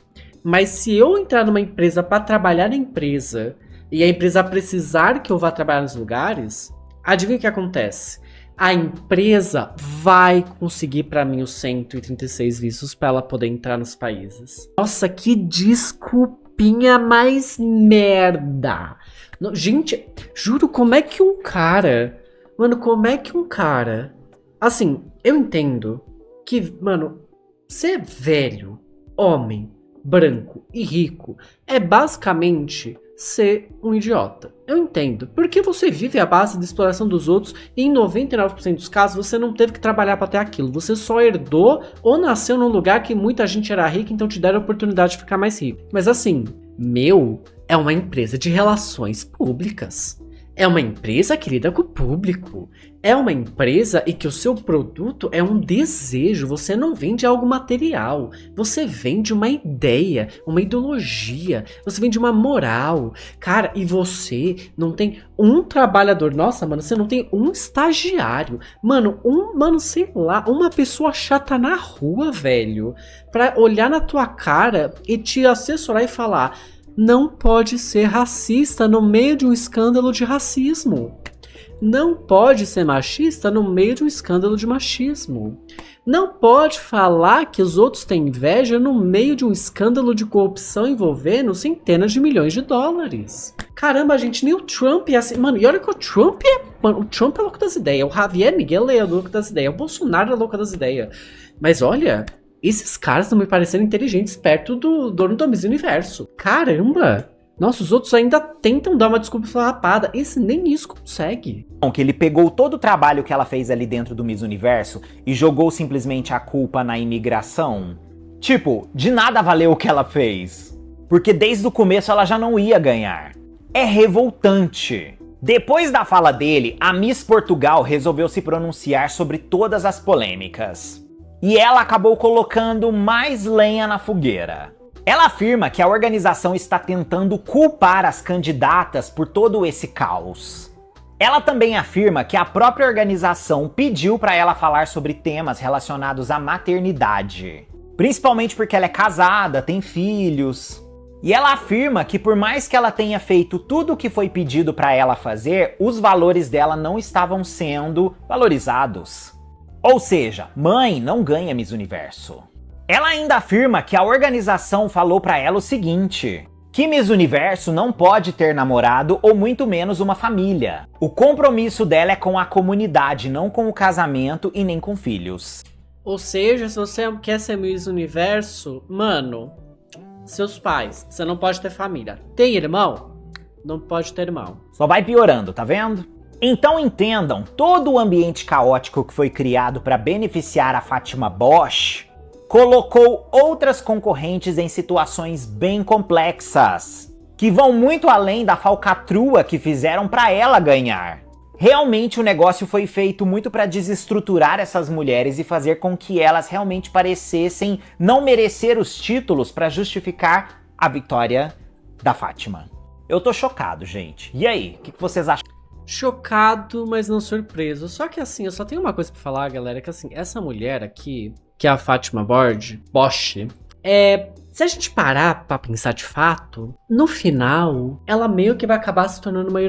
Mas se eu entrar numa empresa para trabalhar na empresa e a empresa precisar que eu vá trabalhar nos lugares, adivinha o que acontece? A empresa vai conseguir para mim os 136 vistos para ela poder entrar nos países. Nossa, que desculpinha mais merda. Gente, juro, como é que um cara... Mano, como é que um cara... Assim, eu entendo que, mano, ser velho, homem, branco e rico é basicamente ser um idiota. Eu entendo. Porque você vive à base de exploração dos outros e em 99% dos casos você não teve que trabalhar para ter aquilo. Você só herdou ou nasceu num lugar que muita gente era rica, então te deram a oportunidade de ficar mais rico. Mas assim, é uma empresa de relações públicas. É uma empresa que lida com o público. É uma empresa em que o seu produto é um desejo. Você não vende algo material. Você vende uma ideia, uma ideologia. Você vende uma moral. Cara, e você não tem um trabalhador. Nossa, mano, você não tem um estagiário. Mano, sei lá, uma pessoa chata na rua, velho. Pra olhar na tua cara e te assessorar e falar... Não pode ser racista no meio de um escândalo de racismo. Não pode ser machista no meio de um escândalo de machismo. Não pode falar que os outros têm inveja no meio de um escândalo de corrupção envolvendo centenas de milhões de dólares. Caramba, gente, nem o Trump é assim. Mano, e olha que o Trump é louco das ideias. O Javier Miguel é louco das ideias. O Bolsonaro é louco das ideias. Mas olha... Esses caras não me pareceram inteligentes perto do dono do Miss Universo. Caramba! Nossa, os outros ainda tentam dar uma desculpa farrapada. Esse nem isso consegue. Que ele pegou todo o trabalho que ela fez ali dentro do Miss Universo e jogou simplesmente a culpa na imigração. Tipo, de nada valeu o que ela fez. Porque desde o começo ela já não ia ganhar. É revoltante. Depois da fala dele, a Miss Portugal resolveu se pronunciar sobre todas as polêmicas. E ela acabou colocando mais lenha na fogueira. Ela afirma que a organização está tentando culpar as candidatas por todo esse caos. Ela também afirma que a própria organização pediu para ela falar sobre temas relacionados à maternidade. Principalmente porque ela é casada, tem filhos. E ela afirma que por mais que ela tenha feito tudo o que foi pedido para ela fazer, os valores dela não estavam sendo valorizados. Ou seja, mãe não ganha Miss Universo. Ela ainda afirma que a organização falou pra ela o seguinte, que Miss Universo não pode ter namorado ou muito menos uma família. O compromisso dela é com a comunidade, não com o casamento e nem com filhos. Ou seja, se você quer ser Miss Universo, mano, seus pais, você não pode ter família. Tem irmão? Não pode ter irmão. Só vai piorando, tá vendo? Então entendam, todo o ambiente caótico que foi criado para beneficiar a Fátima Bosch colocou outras concorrentes em situações bem complexas, que vão muito além da falcatrua que fizeram para ela ganhar. Realmente o negócio foi feito muito para desestruturar essas mulheres e fazer com que elas realmente parecessem não merecer os títulos para justificar a vitória da Fátima. Eu tô chocado, gente. E aí, o que vocês acham? Chocado, mas não surpreso. Só que assim, eu só tenho uma coisa pra falar, galera, que assim, essa mulher aqui, que é a Fátima Bosch, se a gente parar pra pensar de fato, no final, ela meio que vai acabar se tornando uma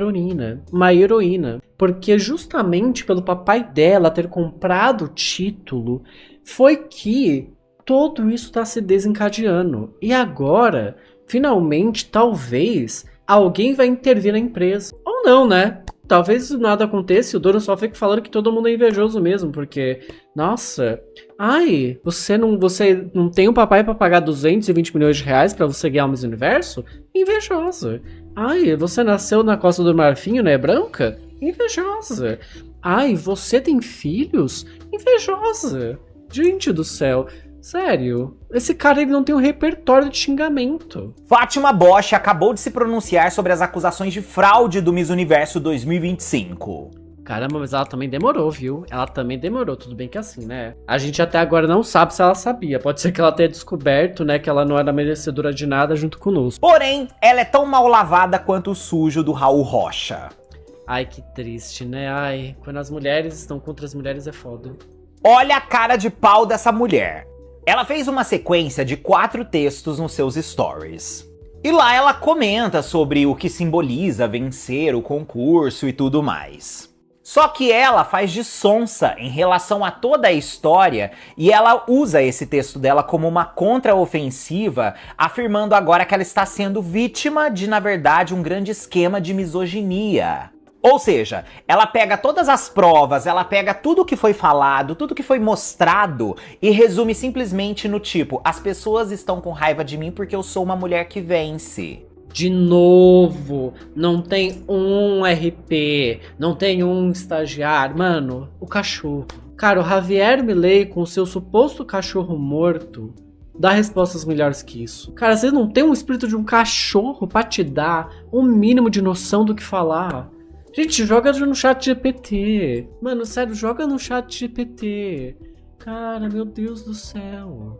heroína. Porque justamente pelo papai dela ter comprado o título, foi que tudo isso tá se desencadeando. E agora, finalmente, talvez, alguém vai intervir na empresa. Ou não, né? Talvez nada aconteça e o dono só fique falando que todo mundo é invejoso mesmo, porque, nossa, você não tem um papai pra pagar 220 milhões de reais pra você ganhar o Miss Universo? Invejosa. Você nasceu na Costa do Marfim, né, branca? Invejosa. Você tem filhos? Invejosa. Gente do céu. Sério, esse cara ele não tem um repertório de xingamento. Fátima Bosch acabou de se pronunciar sobre as acusações de fraude do Miss Universo 2025. Caramba, mas ela também demorou, viu? Ela também demorou, tudo bem que assim, né? A gente até agora não sabe se ela sabia. Pode ser que ela tenha descoberto, né, que ela não era merecedora de nada junto conosco. Porém, ela é tão mal lavada quanto o sujo do Raul Rocha. Ai, que triste, né? Ai, quando as mulheres estão contra as mulheres é foda. Olha a cara de pau dessa mulher. Ela fez uma sequência de 4 textos nos seus stories. E lá ela comenta sobre o que simboliza vencer o concurso e tudo mais. Só que ela faz de sonsa em relação a toda a história e ela usa esse texto dela como uma contraofensiva, afirmando agora que ela está sendo vítima de, na verdade, um grande esquema de misoginia. Ou seja, ela pega todas as provas, ela pega tudo que foi falado, tudo que foi mostrado e resume simplesmente no tipo: as pessoas estão com raiva de mim porque eu sou uma mulher que vence. De novo, não tem um RP, não tem um estagiário. Mano, o cachorro. Cara, o Javier Milei com o seu suposto cachorro morto dá respostas melhores que isso. Cara, você não tem um espírito de um cachorro pra te dar um mínimo de noção do que falar. Gente, joga no chat GPT. Mano, sério, joga no chat GPT. Cara, meu Deus do céu.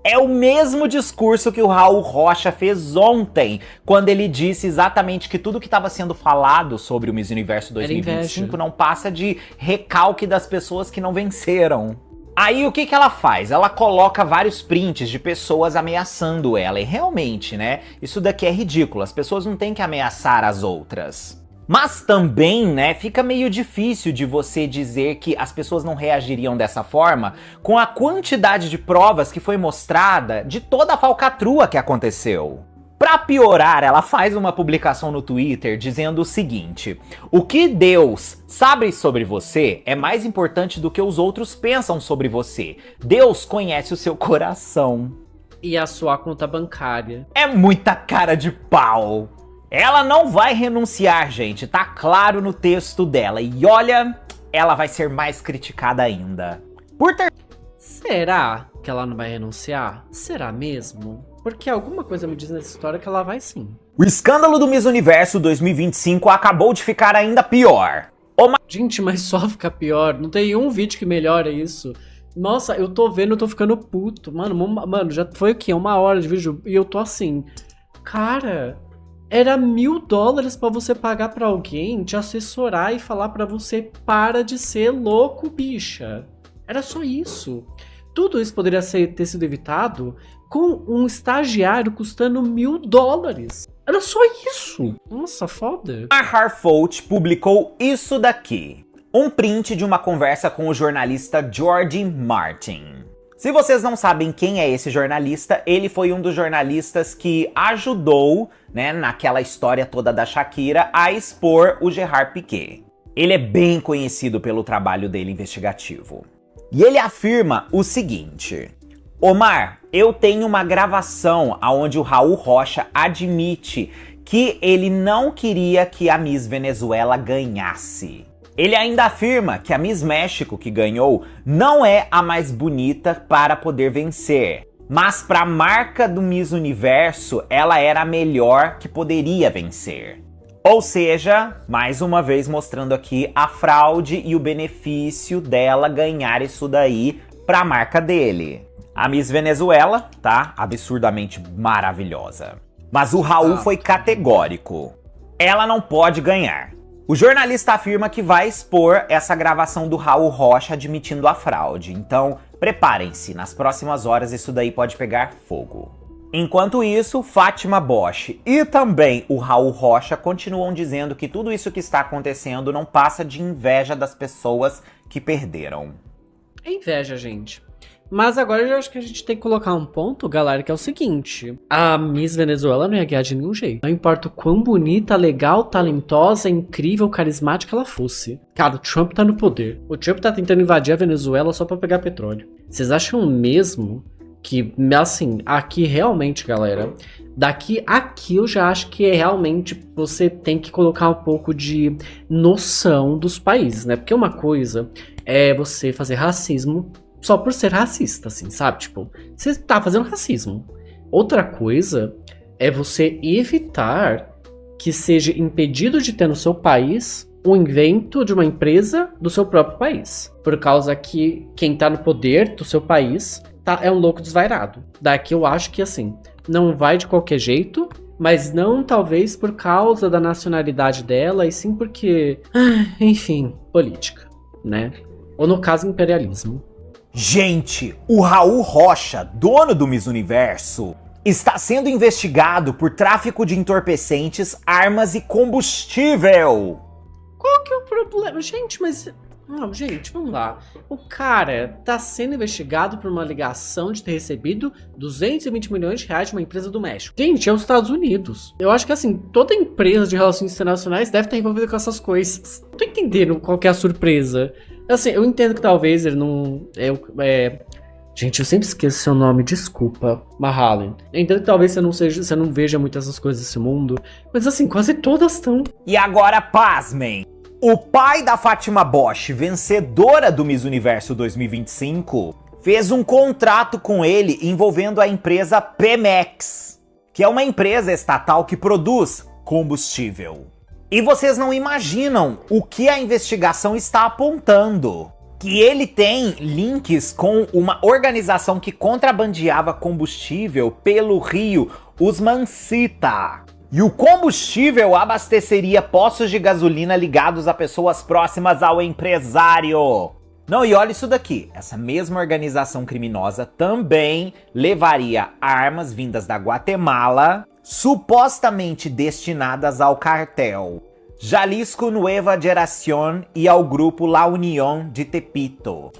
É o mesmo discurso que o Raul Rocha fez ontem, quando ele disse exatamente que tudo que estava sendo falado sobre o Miss Universo 2025 não passa de recalque das pessoas que não venceram. Aí o que ela faz? Ela coloca vários prints de pessoas ameaçando ela. E realmente, né, isso daqui é ridículo. As pessoas não têm que ameaçar as outras. Mas também, né, fica meio difícil de você dizer que as pessoas não reagiriam dessa forma com a quantidade de provas que foi mostrada de toda a falcatrua que aconteceu. Pra piorar, ela faz uma publicação no Twitter dizendo o seguinte: o que Deus sabe sobre você é mais importante do que os outros pensam sobre você. Deus conhece o seu coração. E a sua conta bancária. É muita cara de pau. Ela não vai renunciar, gente, tá claro no texto dela. E olha, ela vai ser mais criticada ainda. Será que ela não vai renunciar? Será mesmo? Porque alguma coisa me diz nessa história que ela vai sim. O escândalo do Miss Universo 2025 acabou de ficar ainda pior. Gente, mas só fica pior. Não tem um vídeo que melhora isso. Nossa, eu tô vendo, eu tô ficando puto. Mano, já foi o quê? 1 hora de vídeo e eu tô assim. Cara... Era $1000 pra você pagar pra alguém te assessorar e falar pra você: para de ser louco, bicha. Era só isso. Tudo isso poderia ter sido evitado com um estagiário custando $1000. Era só isso. Nossa, foda. A Harfoot publicou isso daqui. Um print de uma conversa com o jornalista George Martin. Se vocês não sabem quem é esse jornalista, ele foi um dos jornalistas que ajudou, né, naquela história toda da Shakira, a expor o Gerard Piqué. Ele é bem conhecido pelo trabalho dele investigativo. E ele afirma o seguinte: Omar, eu tenho uma gravação onde o Raul Rocha admite que ele não queria que a Miss Venezuela ganhasse. Ele ainda afirma que a Miss México que ganhou não é a mais bonita para poder vencer, mas para a marca do Miss Universo, ela era a melhor que poderia vencer. Ou seja, mais uma vez mostrando aqui a fraude e o benefício dela ganhar isso daí para a marca dele. A Miss Venezuela tá absurdamente maravilhosa. Mas o Raul foi categórico. Ela não pode ganhar. O jornalista afirma que vai expor essa gravação do Raul Rocha admitindo a fraude. Então, preparem-se, nas próximas horas isso daí pode pegar fogo. Enquanto isso, Fátima Bosch e também o Raul Rocha continuam dizendo que tudo isso que está acontecendo não passa de inveja das pessoas que perderam. É inveja, gente. Mas agora eu acho que a gente tem que colocar um ponto, galera, que é o seguinte: a Miss Venezuela não ia ganhar de nenhum jeito. Não importa o quão bonita, legal, talentosa, incrível, carismática ela fosse. Cara, o Trump tá no poder. O Trump tá tentando invadir a Venezuela só pra pegar petróleo. Vocês acham mesmo que, assim, aqui realmente, galera, daqui aqui eu já acho que realmente você tem que colocar um pouco de noção dos países, né? Porque uma coisa é você fazer racismo só por ser racista, assim, sabe? Tipo, você tá fazendo racismo. Outra coisa é você evitar que seja impedido de ter no seu país um invento de uma empresa do seu próprio país. Por causa que quem tá no poder do seu país é um louco desvairado. Daqui eu acho que, assim, não vai de qualquer jeito, mas não talvez por causa da nacionalidade dela, e sim porque, enfim, política, né? Ou no caso, imperialismo. Gente, o Raul Rocha, dono do Miss Universo, está sendo investigado por tráfico de entorpecentes, armas e combustível. Qual que é o problema? Gente, mas... Não, gente, vamos lá. O cara tá sendo investigado por uma ligação de ter recebido 220 milhões de reais de uma empresa do México. Gente, é os Estados Unidos. Eu acho que, assim, toda empresa de relações internacionais deve estar envolvida com essas coisas. Não tô entendendo qual que é a surpresa. Assim, eu entendo que talvez ele não... Gente, eu sempre esqueço seu nome, desculpa, Mahalen. Eu entendo que talvez você não veja muitas dessas coisas desse mundo, mas assim, quase todas estão. E agora, pasmem! O pai da Fátima Bosch, vencedora do Miss Universo 2025, fez um contrato com ele envolvendo a empresa Pemex, que é uma empresa estatal que produz combustível. E vocês não imaginam o que a investigação está apontando. Que ele tem links com uma organização que contrabandeava combustível pelo rio Usmancita. E o combustível abasteceria postos de gasolina ligados a pessoas próximas ao empresário. Não, e olha isso daqui. Essa mesma organização criminosa também levaria armas vindas da Guatemala, supostamente destinadas ao cartel Jalisco Nueva Generación e ao grupo La Unión de Tepito.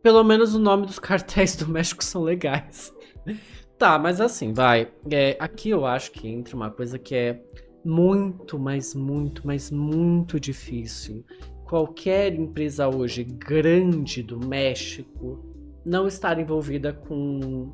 Pelo menos o nome dos cartéis do México são legais. Tá, mas assim, vai. Aqui eu acho que entra uma coisa que é muito, mas muito difícil. Qualquer empresa hoje grande do México não estar envolvida com,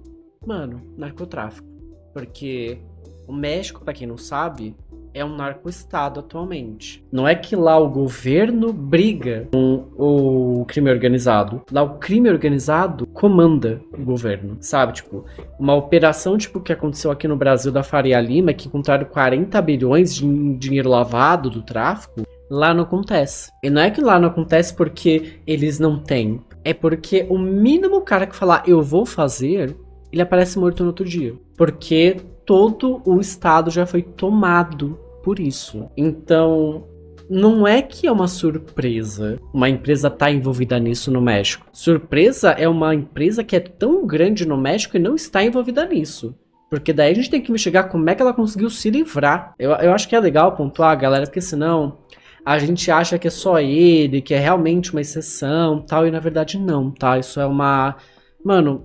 narcotráfico. Porque o México, pra quem não sabe, é um narco-estado atualmente. Não é que lá o governo briga com o crime organizado. Lá o crime organizado comanda o governo, sabe? Tipo, uma operação tipo que aconteceu aqui no Brasil da Faria Lima, que encontraram 40 bilhões de dinheiro lavado do tráfico, lá não acontece. E não é que lá não acontece porque eles não têm. É porque o mínimo cara que falar eu vou fazer, ele aparece morto no outro dia. Porque todo o estado já foi tomado por isso. Então, não é que é uma surpresa uma empresa tá envolvida nisso no México. Surpresa é uma empresa que é tão grande no México e não está envolvida nisso. Porque daí a gente tem que investigar como é que ela conseguiu se livrar. Eu acho que é legal pontuar, galera, porque senão a gente acha que é só ele, que é realmente uma exceção, tal, e na verdade não, tá? Isso é uma...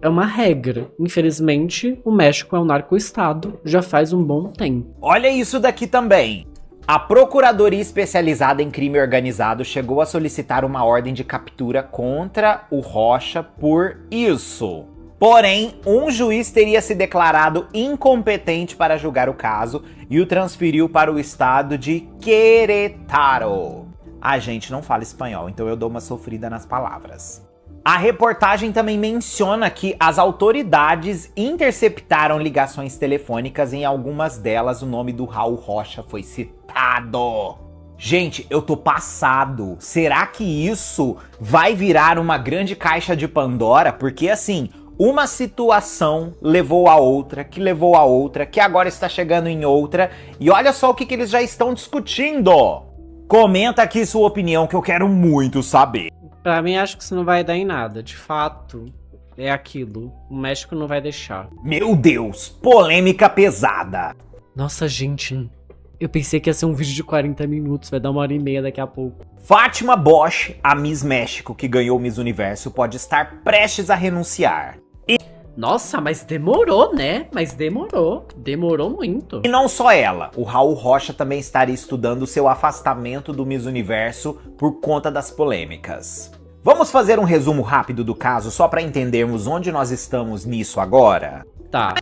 é uma regra. Infelizmente, o México é um narco-estado já faz um bom tempo. Olha isso daqui também. A Procuradoria Especializada em Crime Organizado chegou a solicitar uma ordem de captura contra o Rocha por isso. Porém, um juiz teria se declarado incompetente para julgar o caso e o transferiu para o estado de Querétaro. A gente não fala espanhol, então eu dou uma sofrida nas palavras. A reportagem também menciona que as autoridades interceptaram ligações telefônicas e em algumas delas o nome do Raul Rocha foi citado. Gente, eu tô passado. Será que isso vai virar uma grande caixa de Pandora? Porque assim, uma situação levou a outra, que levou a outra, que agora está chegando em outra. E olha só o que eles já estão discutindo. Comenta aqui sua opinião que eu quero muito saber. Pra mim, acho que isso não vai dar em nada. De fato, é aquilo. O México não vai deixar. Meu Deus, polêmica pesada. Nossa, gente, eu pensei que ia ser um vídeo de 40 minutos. Vai dar 1h30 daqui a pouco. Fátima Bosch, a Miss México que ganhou o Miss Universo, pode estar prestes a renunciar. Nossa, mas demorou, né? Demorou muito. E não só ela, o Raul Rocha também estaria estudando seu afastamento do Miss Universo por conta das polêmicas. Vamos fazer um resumo rápido do caso só para entendermos onde nós estamos nisso agora? Tá,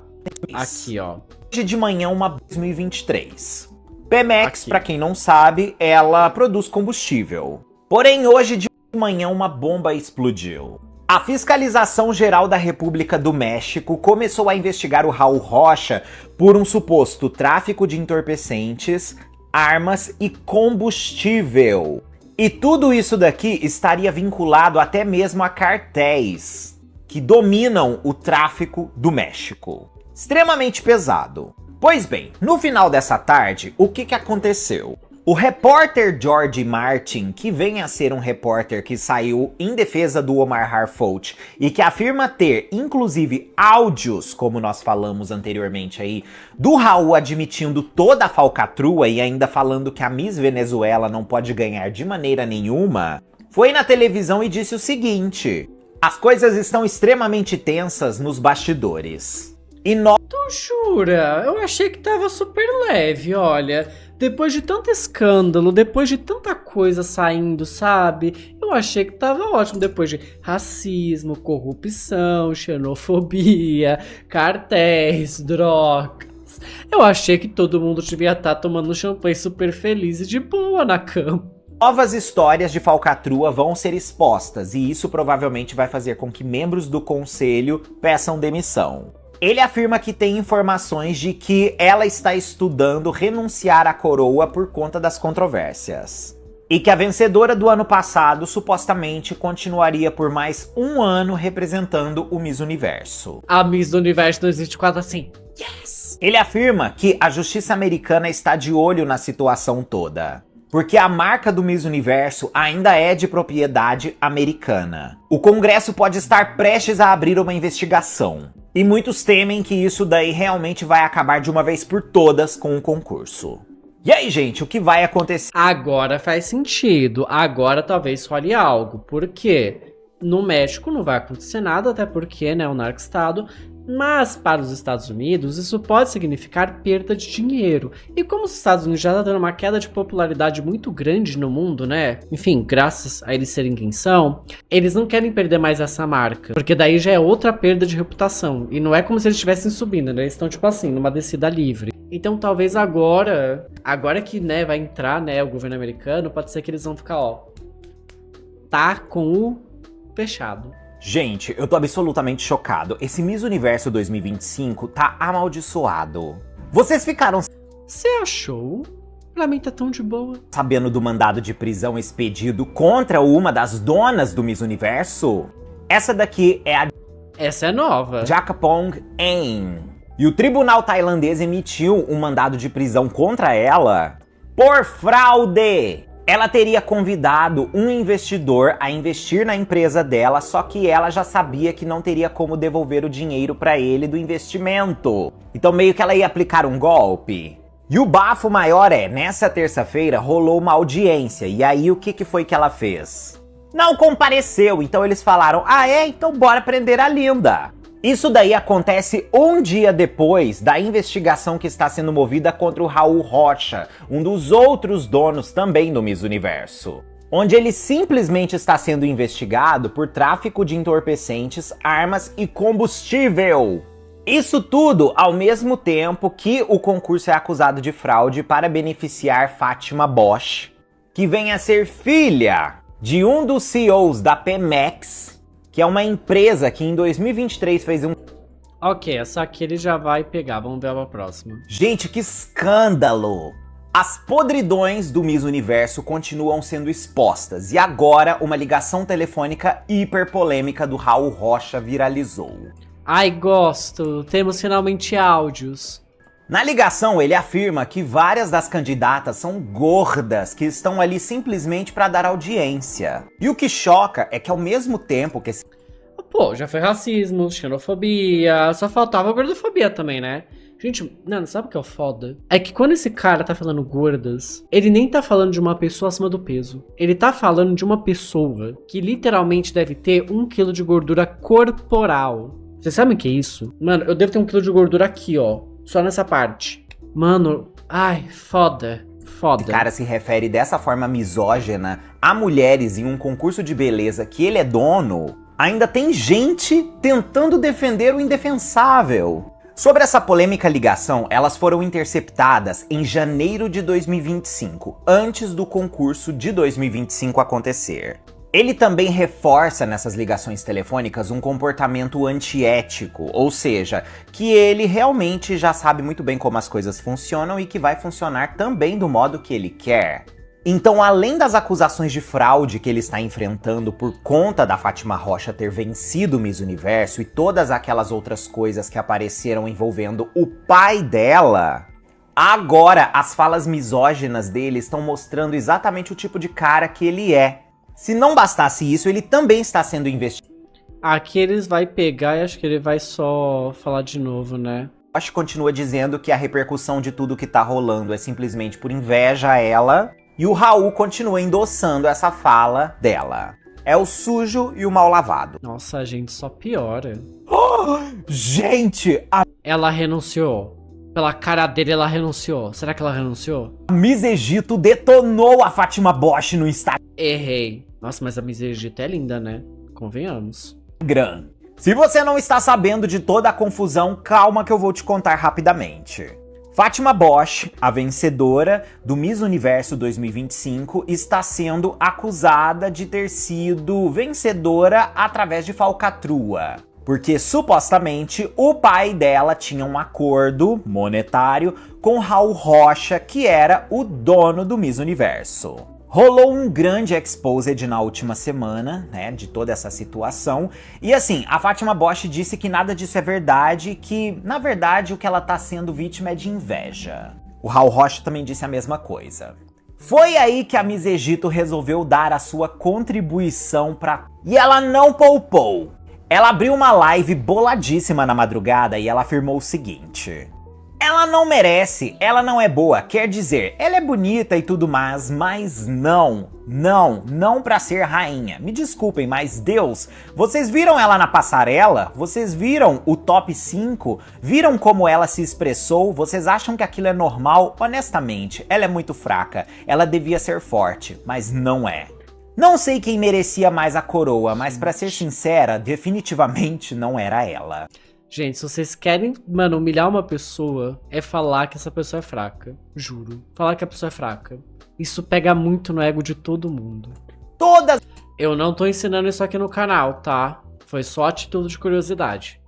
aqui ó. Hoje de manhã, uma 2023. Pemex, para quem não sabe, ela produz combustível. Porém, hoje de manhã uma bomba explodiu. A Fiscalização Geral da República do México começou a investigar o Raul Rocha por um suposto tráfico de entorpecentes, armas e combustível. E tudo isso daqui estaria vinculado até mesmo a cartéis que dominam o tráfico do México. Extremamente pesado. Pois bem, no final dessa tarde, o que aconteceu? O repórter George Martin, que vem a ser um repórter que saiu em defesa do Omar Harfoot e que afirma ter, inclusive, áudios, como nós falamos anteriormente aí, do Raul admitindo toda a falcatrua e ainda falando que a Miss Venezuela não pode ganhar de maneira nenhuma, foi na televisão e disse o seguinte: as coisas estão extremamente tensas nos bastidores. E nós... Tu jura? Eu achei que tava super leve, olha. Depois de tanto escândalo, depois de tanta coisa saindo, sabe? Eu achei que tava ótimo. Depois de racismo, corrupção, xenofobia, cartéis, drogas. Eu achei que todo mundo devia estar tomando champanhe super feliz e de boa na cama. Novas histórias de falcatrua vão ser expostas e isso provavelmente vai fazer com que membros do conselho peçam demissão. Ele afirma que tem informações de que ela está estudando renunciar à coroa por conta das controvérsias. E que a vencedora do ano passado supostamente continuaria por mais um ano representando o Miss Universo. A Miss do Universo 2024 assim, yes! Ele afirma que a justiça americana está de olho na situação toda, porque a marca do Miss Universo ainda é de propriedade americana. O Congresso pode estar prestes a abrir uma investigação. E muitos temem que isso daí realmente vai acabar de uma vez por todas com o concurso. E aí, gente, o que vai acontecer? Agora faz sentido. Agora talvez role algo. Por quê? No México não vai acontecer nada, até porque, né, o narco-estado. Mas para os Estados Unidos, isso pode significar perda de dinheiro. E como os Estados Unidos já estão tendo uma queda de popularidade muito grande no mundo, né? Enfim, graças a eles serem quem são, eles não querem perder mais essa marca. Porque daí já é outra perda de reputação. E não é como se eles estivessem subindo, né? Eles estão, tipo assim, numa descida livre. Então talvez agora que, né, vai entrar, né, o governo americano, pode ser que eles vão ficar, ó, tá com o fechado. Gente, eu tô absolutamente chocado. Esse Miss Universo 2025 tá amaldiçoado. Vocês ficaram Você achou? Pra mim tá tão de boa. sabendo do mandado de prisão expedido contra uma das donas do Miss Universo? Essa daqui é a Essa é nova. Jacopong Ain. E o tribunal tailandês emitiu um mandado de prisão contra ela por fraude. Ela teria convidado um investidor a investir na empresa dela, só que ela já sabia que não teria como devolver o dinheiro para ele do investimento. Então meio que ela ia aplicar um golpe. E o bafo maior é, nessa terça-feira rolou uma audiência, e aí o que foi que ela fez? Não compareceu, então eles falaram, então bora prender a Linda. Isso daí acontece um dia depois da investigação que está sendo movida contra o Raul Rocha, um dos outros donos também do Miss Universo, onde ele simplesmente está sendo investigado por tráfico de entorpecentes, armas e combustível. Isso tudo ao mesmo tempo que o concurso é acusado de fraude para beneficiar Fátima Bosch, que vem a ser filha de um dos CEOs da Pemex, que é uma empresa que em 2023 fez um... Ok, essa aqui ele já vai pegar, vamos ver a próxima. Gente, que escândalo! As podridões do Miss Universo continuam sendo expostas, e agora uma ligação telefônica hiper polêmica do Raul Rocha viralizou. Ai, gosto, temos finalmente áudios. Na ligação, ele afirma que várias das candidatas são gordas, que estão ali simplesmente para dar audiência. E o que choca é que ao mesmo tempo que... Pô, já foi racismo, xenofobia, só faltava gordofobia também, né? Gente, não, sabe o que é o foda? É que quando esse cara tá falando gordas, ele nem tá falando de uma pessoa acima do peso. Ele tá falando de uma pessoa que literalmente deve ter 1 quilo de gordura corporal. Vocês sabem o que é isso? Mano, eu devo ter 1 quilo de gordura aqui, ó. Só nessa parte. Mano, ai, foda. Foda. O cara se refere dessa forma misógina a mulheres em um concurso de beleza que ele é dono. Ainda tem gente tentando defender o indefensável. Sobre essa polêmica ligação, elas foram interceptadas em janeiro de 2025, antes do concurso de 2025 acontecer. Ele também reforça nessas ligações telefônicas um comportamento antiético, ou seja, que ele realmente já sabe muito bem como as coisas funcionam e que vai funcionar também do modo que ele quer. Então, além das acusações de fraude que ele está enfrentando por conta da Fátima Rocha ter vencido o Miss Universo e todas aquelas outras coisas que apareceram envolvendo o pai dela, agora as falas misóginas dele estão mostrando exatamente o tipo de cara que ele é. Se não bastasse isso, ele também está sendo investigado. Aqui eles vai pegar e acho que ele vai só falar de novo, né? Josh continua dizendo que a repercussão de tudo que tá rolando é simplesmente por inveja a ela. E o Raul continua endossando essa fala dela. É o sujo e o mal lavado. Nossa, a gente só piora. Gente, a Ela renunciou. Pela cara dele, ela renunciou. Será que ela renunciou? Miss Egito detonou a Fátima Bosch no Errei. Nossa, mas a Miss Egito é linda, né? Convenhamos. Instagram. Se você não está sabendo de toda a confusão, calma que eu vou te contar rapidamente. Fátima Bosch, a vencedora do Miss Universo 2025, está sendo acusada de ter sido vencedora através de falcatrua. Porque, supostamente, o pai dela tinha um acordo monetário com Raul Rocha, que era o dono do Miss Universo. Rolou um grande exposed na última semana, né, de toda essa situação. E assim, a Fátima Bosch disse que nada disso é verdade, que, na verdade, o que ela tá sendo vítima é de inveja. O Raul Rocha também disse a mesma coisa. Foi aí que a Miss Egito resolveu dar a sua contribuição pra... E ela não poupou. Ela abriu uma live boladíssima na madrugada e ela afirmou o seguinte: ela não merece, ela não é boa, quer dizer, ela é bonita e tudo mais, mas não pra ser rainha. Me desculpem, mas Deus, vocês viram ela na passarela? Vocês viram o top 5? Viram como ela se expressou? Vocês acham que aquilo é normal? Honestamente, ela é muito fraca, ela devia ser forte, mas não é. Não sei quem merecia mais a coroa, mas pra ser sincera, definitivamente não era ela. Gente, se vocês querem, mano, humilhar uma pessoa, é falar que essa pessoa é fraca. Juro. Falar que a pessoa é fraca. Isso pega muito no ego de todo mundo. Todas Eu não tô ensinando isso aqui no canal, tá? Foi só atitude de curiosidade.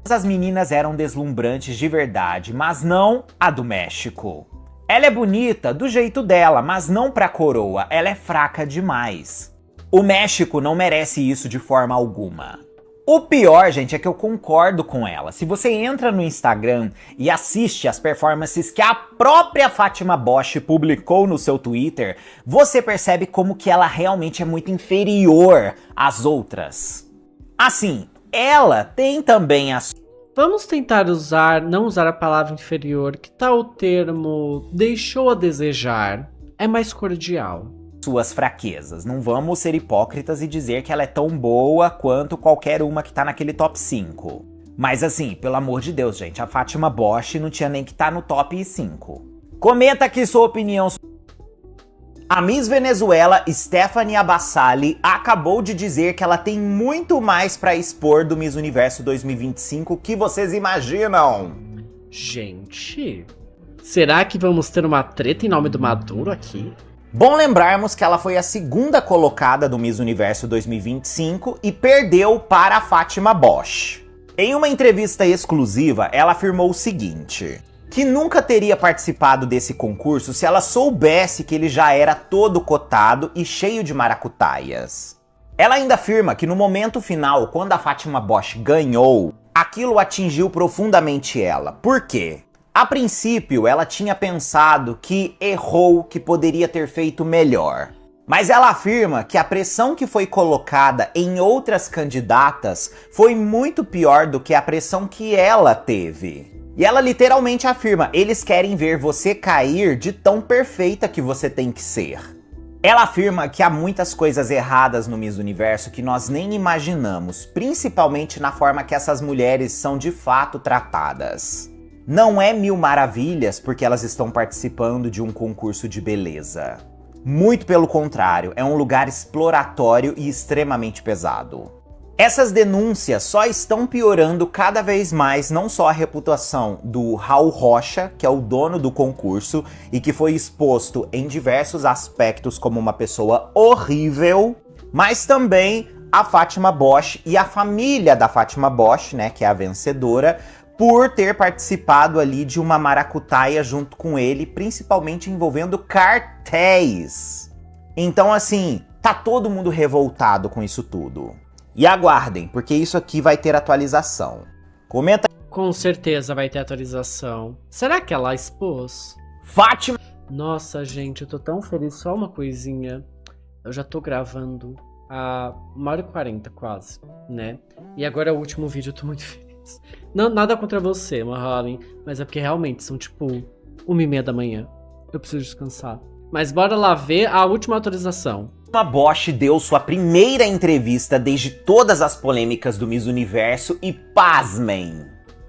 as meninas eram deslumbrantes de verdade, mas não a do México. Ela é bonita do jeito dela, mas não pra coroa, ela é fraca demais. O México não merece isso de forma alguma. O pior, gente, é que eu concordo com ela. Se você entra no Instagram e assiste as performances que a própria Fátima Bosch publicou no seu Twitter, você percebe como que ela realmente é muito inferior às outras. Assim, ela tem também as Vamos tentar não usar a palavra inferior, que tal o termo deixou a desejar? É mais cordial. suas fraquezas. Não vamos ser hipócritas e dizer que ela é tão boa quanto qualquer uma que tá naquele top 5. Mas assim, pelo amor de Deus, gente, a Fátima Bosch não tinha nem que estar no top 5. Comenta aqui sua opinião. A Miss Venezuela, Stephanie Abassali, acabou de dizer que ela tem muito mais pra expor do Miss Universo 2025 que vocês imaginam. Gente, será que vamos ter uma treta em nome do Maduro aqui? Bom lembrarmos que ela foi a segunda colocada do Miss Universo 2025 e perdeu para a Fátima Bosch. Em uma entrevista exclusiva, ela afirmou o seguinte: que nunca teria participado desse concurso se ela soubesse que ele já era todo cotado e cheio de maracutaias. Ela ainda afirma que no momento final, quando a Fátima Bosch ganhou, aquilo atingiu profundamente ela. Por quê? A princípio, ela tinha pensado que errou, que poderia ter feito melhor. Mas ela afirma que a pressão que foi colocada em outras candidatas foi muito pior do que a pressão que ela teve. E ela literalmente afirma: eles querem ver você cair de tão perfeita que você tem que ser. Ela afirma que há muitas coisas erradas no Miss Universo que nós nem imaginamos, principalmente na forma que essas mulheres são de fato tratadas. Não é mil maravilhas porque elas estão participando de um concurso de beleza. Muito pelo contrário, é um lugar exploratório e extremamente pesado. Essas denúncias só estão piorando cada vez mais não só a reputação do Raul Rocha, que é o dono do concurso e que foi exposto em diversos aspectos como uma pessoa horrível, mas também a Fátima Bosch e a família da Fátima Bosch, né, que é a vencedora, por ter participado ali de uma maracutaia junto com ele, principalmente envolvendo cartéis. Então, assim, tá todo mundo revoltado com isso tudo. E aguardem, porque isso aqui vai ter atualização. Comenta. Com certeza vai ter atualização. Será que ela expôs? Fátima. Nossa, gente, eu tô tão feliz. Só uma coisinha. Eu já tô gravando há 1h40 quase, né? E agora é o último vídeo, eu tô muito feliz. Não, nada contra você, Mahallen, mas é porque realmente são tipo 1h30 da manhã. Eu preciso descansar. Mas bora lá ver a última atualização. A Bosch deu sua primeira entrevista desde todas as polêmicas do Miss Universo e pasmem,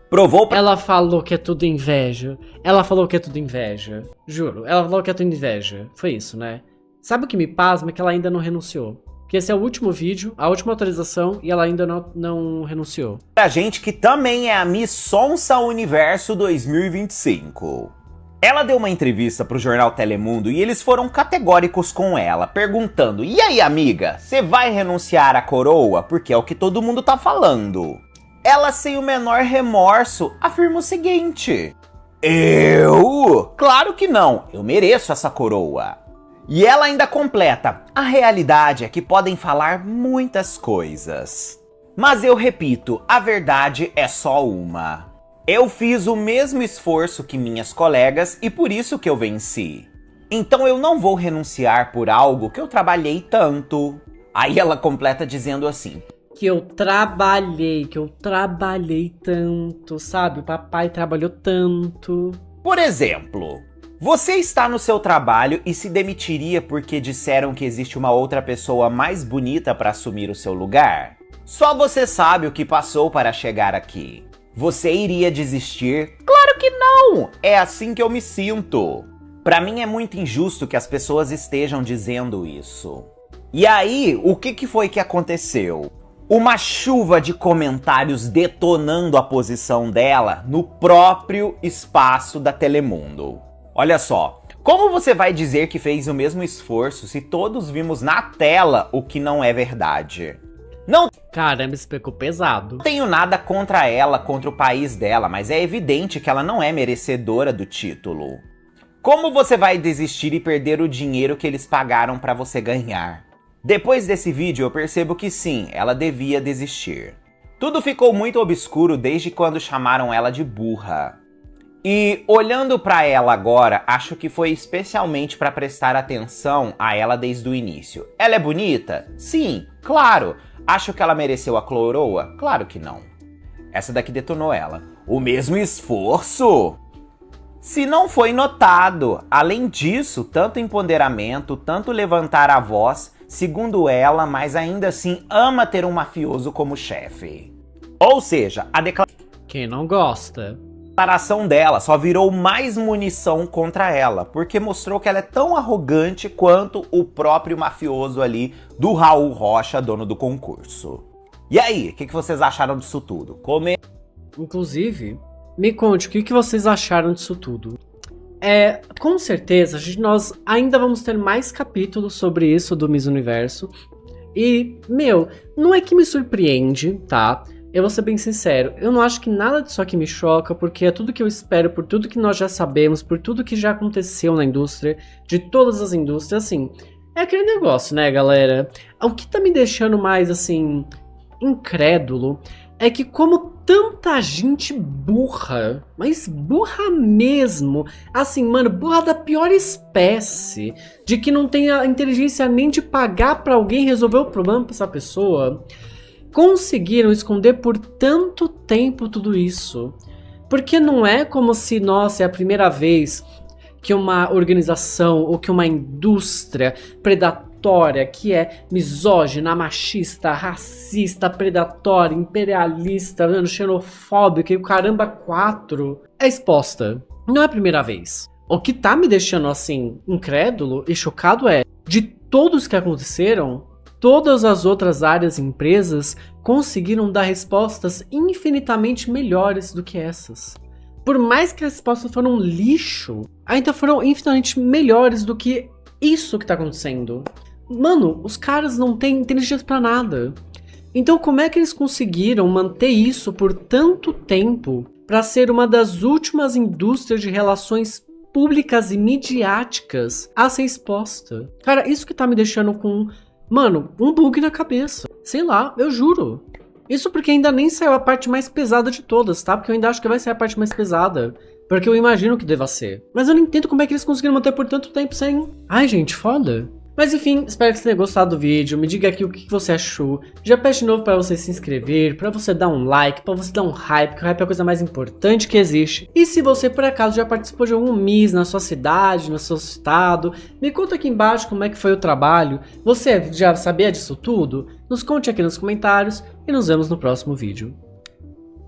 provou pra... Ela falou que é tudo inveja. Ela falou que é tudo inveja. Juro, ela falou que é tudo inveja. Foi isso, né? Sabe o que me pasma? É que ela ainda não renunciou. Porque esse é o último vídeo, a última atualização, e ela ainda não renunciou. Pra gente que também é a Miss Sonsa Universo 2025. Ela deu uma entrevista pro jornal Telemundo e eles foram categóricos com ela, perguntando: e aí, amiga, você vai renunciar à coroa? Porque é o que todo mundo tá falando. Ela, sem o menor remorso, afirma o seguinte: eu? Claro que não, eu mereço essa coroa. E ela ainda completa: a realidade é que podem falar muitas coisas, mas eu repito, a verdade é só uma. Eu fiz o mesmo esforço que minhas colegas e por isso que eu venci. Então eu não vou renunciar por algo que eu trabalhei tanto. Aí ela completa dizendo assim: que eu trabalhei tanto, sabe? O papai trabalhou tanto. Por exemplo, você está no seu trabalho e se demitiria porque disseram que existe uma outra pessoa mais bonita para assumir o seu lugar? Só você sabe o que passou para chegar aqui. Você iria desistir? Claro que não! É assim que eu me sinto. Pra mim é muito injusto que as pessoas estejam dizendo isso. E aí, o que foi que aconteceu? Uma chuva de comentários detonando a posição dela no próprio espaço da Telemundo. Olha só, como você vai dizer que fez o mesmo esforço se todos vimos na tela o que não é verdade? Não. Caramba, isso pegou pesado. Não tenho nada contra ela, contra o país dela, mas é evidente que ela não é merecedora do título. Como você vai desistir e perder o dinheiro que eles pagaram pra você ganhar? Depois desse vídeo eu percebo que sim, ela devia desistir. Tudo ficou muito obscuro desde quando chamaram ela de burra. E olhando pra ela agora, acho que foi especialmente pra prestar atenção a ela desde o início. Ela é bonita? Sim, claro. Acho que ela mereceu a coroa? Claro que não. Essa daqui detonou ela. O mesmo esforço? Se não foi notado. Além disso, tanto empoderamento, tanto levantar a voz, segundo ela, mas ainda assim ama ter um mafioso como chefe. Ou seja, a Quem não gosta? declaração dela só virou mais munição contra ela, porque mostrou que ela é tão arrogante quanto o próprio mafioso ali do Raul Rocha, dono do concurso. E aí, o que vocês acharam disso tudo? Inclusive, me conte o que vocês acharam disso tudo. Com certeza, nós ainda vamos ter mais capítulos sobre isso do Miss Universo. E, não é que me surpreende, tá? Eu vou ser bem sincero, eu não acho que nada disso aqui me choca, porque é tudo que eu espero, por tudo que nós já sabemos, por tudo que já aconteceu na indústria, de todas as indústrias, assim. É aquele negócio, né, galera? O que tá me deixando mais, assim, incrédulo, é que como tanta gente burra, mas burra mesmo, assim, mano, burra da pior espécie, de que não tem a inteligência nem de pagar pra alguém resolver o problema pra essa pessoa, conseguiram esconder por tanto tempo tudo isso. Porque não é como se, nossa, é a primeira vez que uma organização ou que uma indústria predatória, que é misógina, machista, racista, predatória, imperialista, xenofóbica e o caramba 4, é exposta. Não é a primeira vez. O que tá me deixando assim incrédulo e chocado é, de todos que aconteceram, todas as outras áreas e empresas conseguiram dar respostas infinitamente melhores do que essas. Por mais que as respostas foram um lixo, ainda foram infinitamente melhores do que isso que tá acontecendo. Mano, os caras não têm inteligência pra nada. Então como é que eles conseguiram manter isso por tanto tempo pra ser uma das últimas indústrias de relações públicas e midiáticas a ser exposta. Cara, isso que tá me deixando com, mano, um bug na cabeça. Sei lá, eu juro. Isso porque ainda nem saiu a parte mais pesada de todas, tá? Porque eu ainda acho que vai ser a parte mais pesada. Porque eu imagino que deva ser. Mas eu não entendo como é que eles conseguiram manter por tanto tempo sem... Ai, gente, foda. Mas enfim, espero que você tenha gostado do vídeo, me diga aqui o que você achou. Já peço de novo pra você se inscrever, pra você dar um like, pra você dar um hype, que o hype é a coisa mais importante que existe. E se você por acaso já participou de algum Miss na sua cidade, no seu estado, me conta aqui embaixo como é que foi o trabalho. Você já sabia disso tudo? Nos conte aqui nos comentários e nos vemos no próximo vídeo.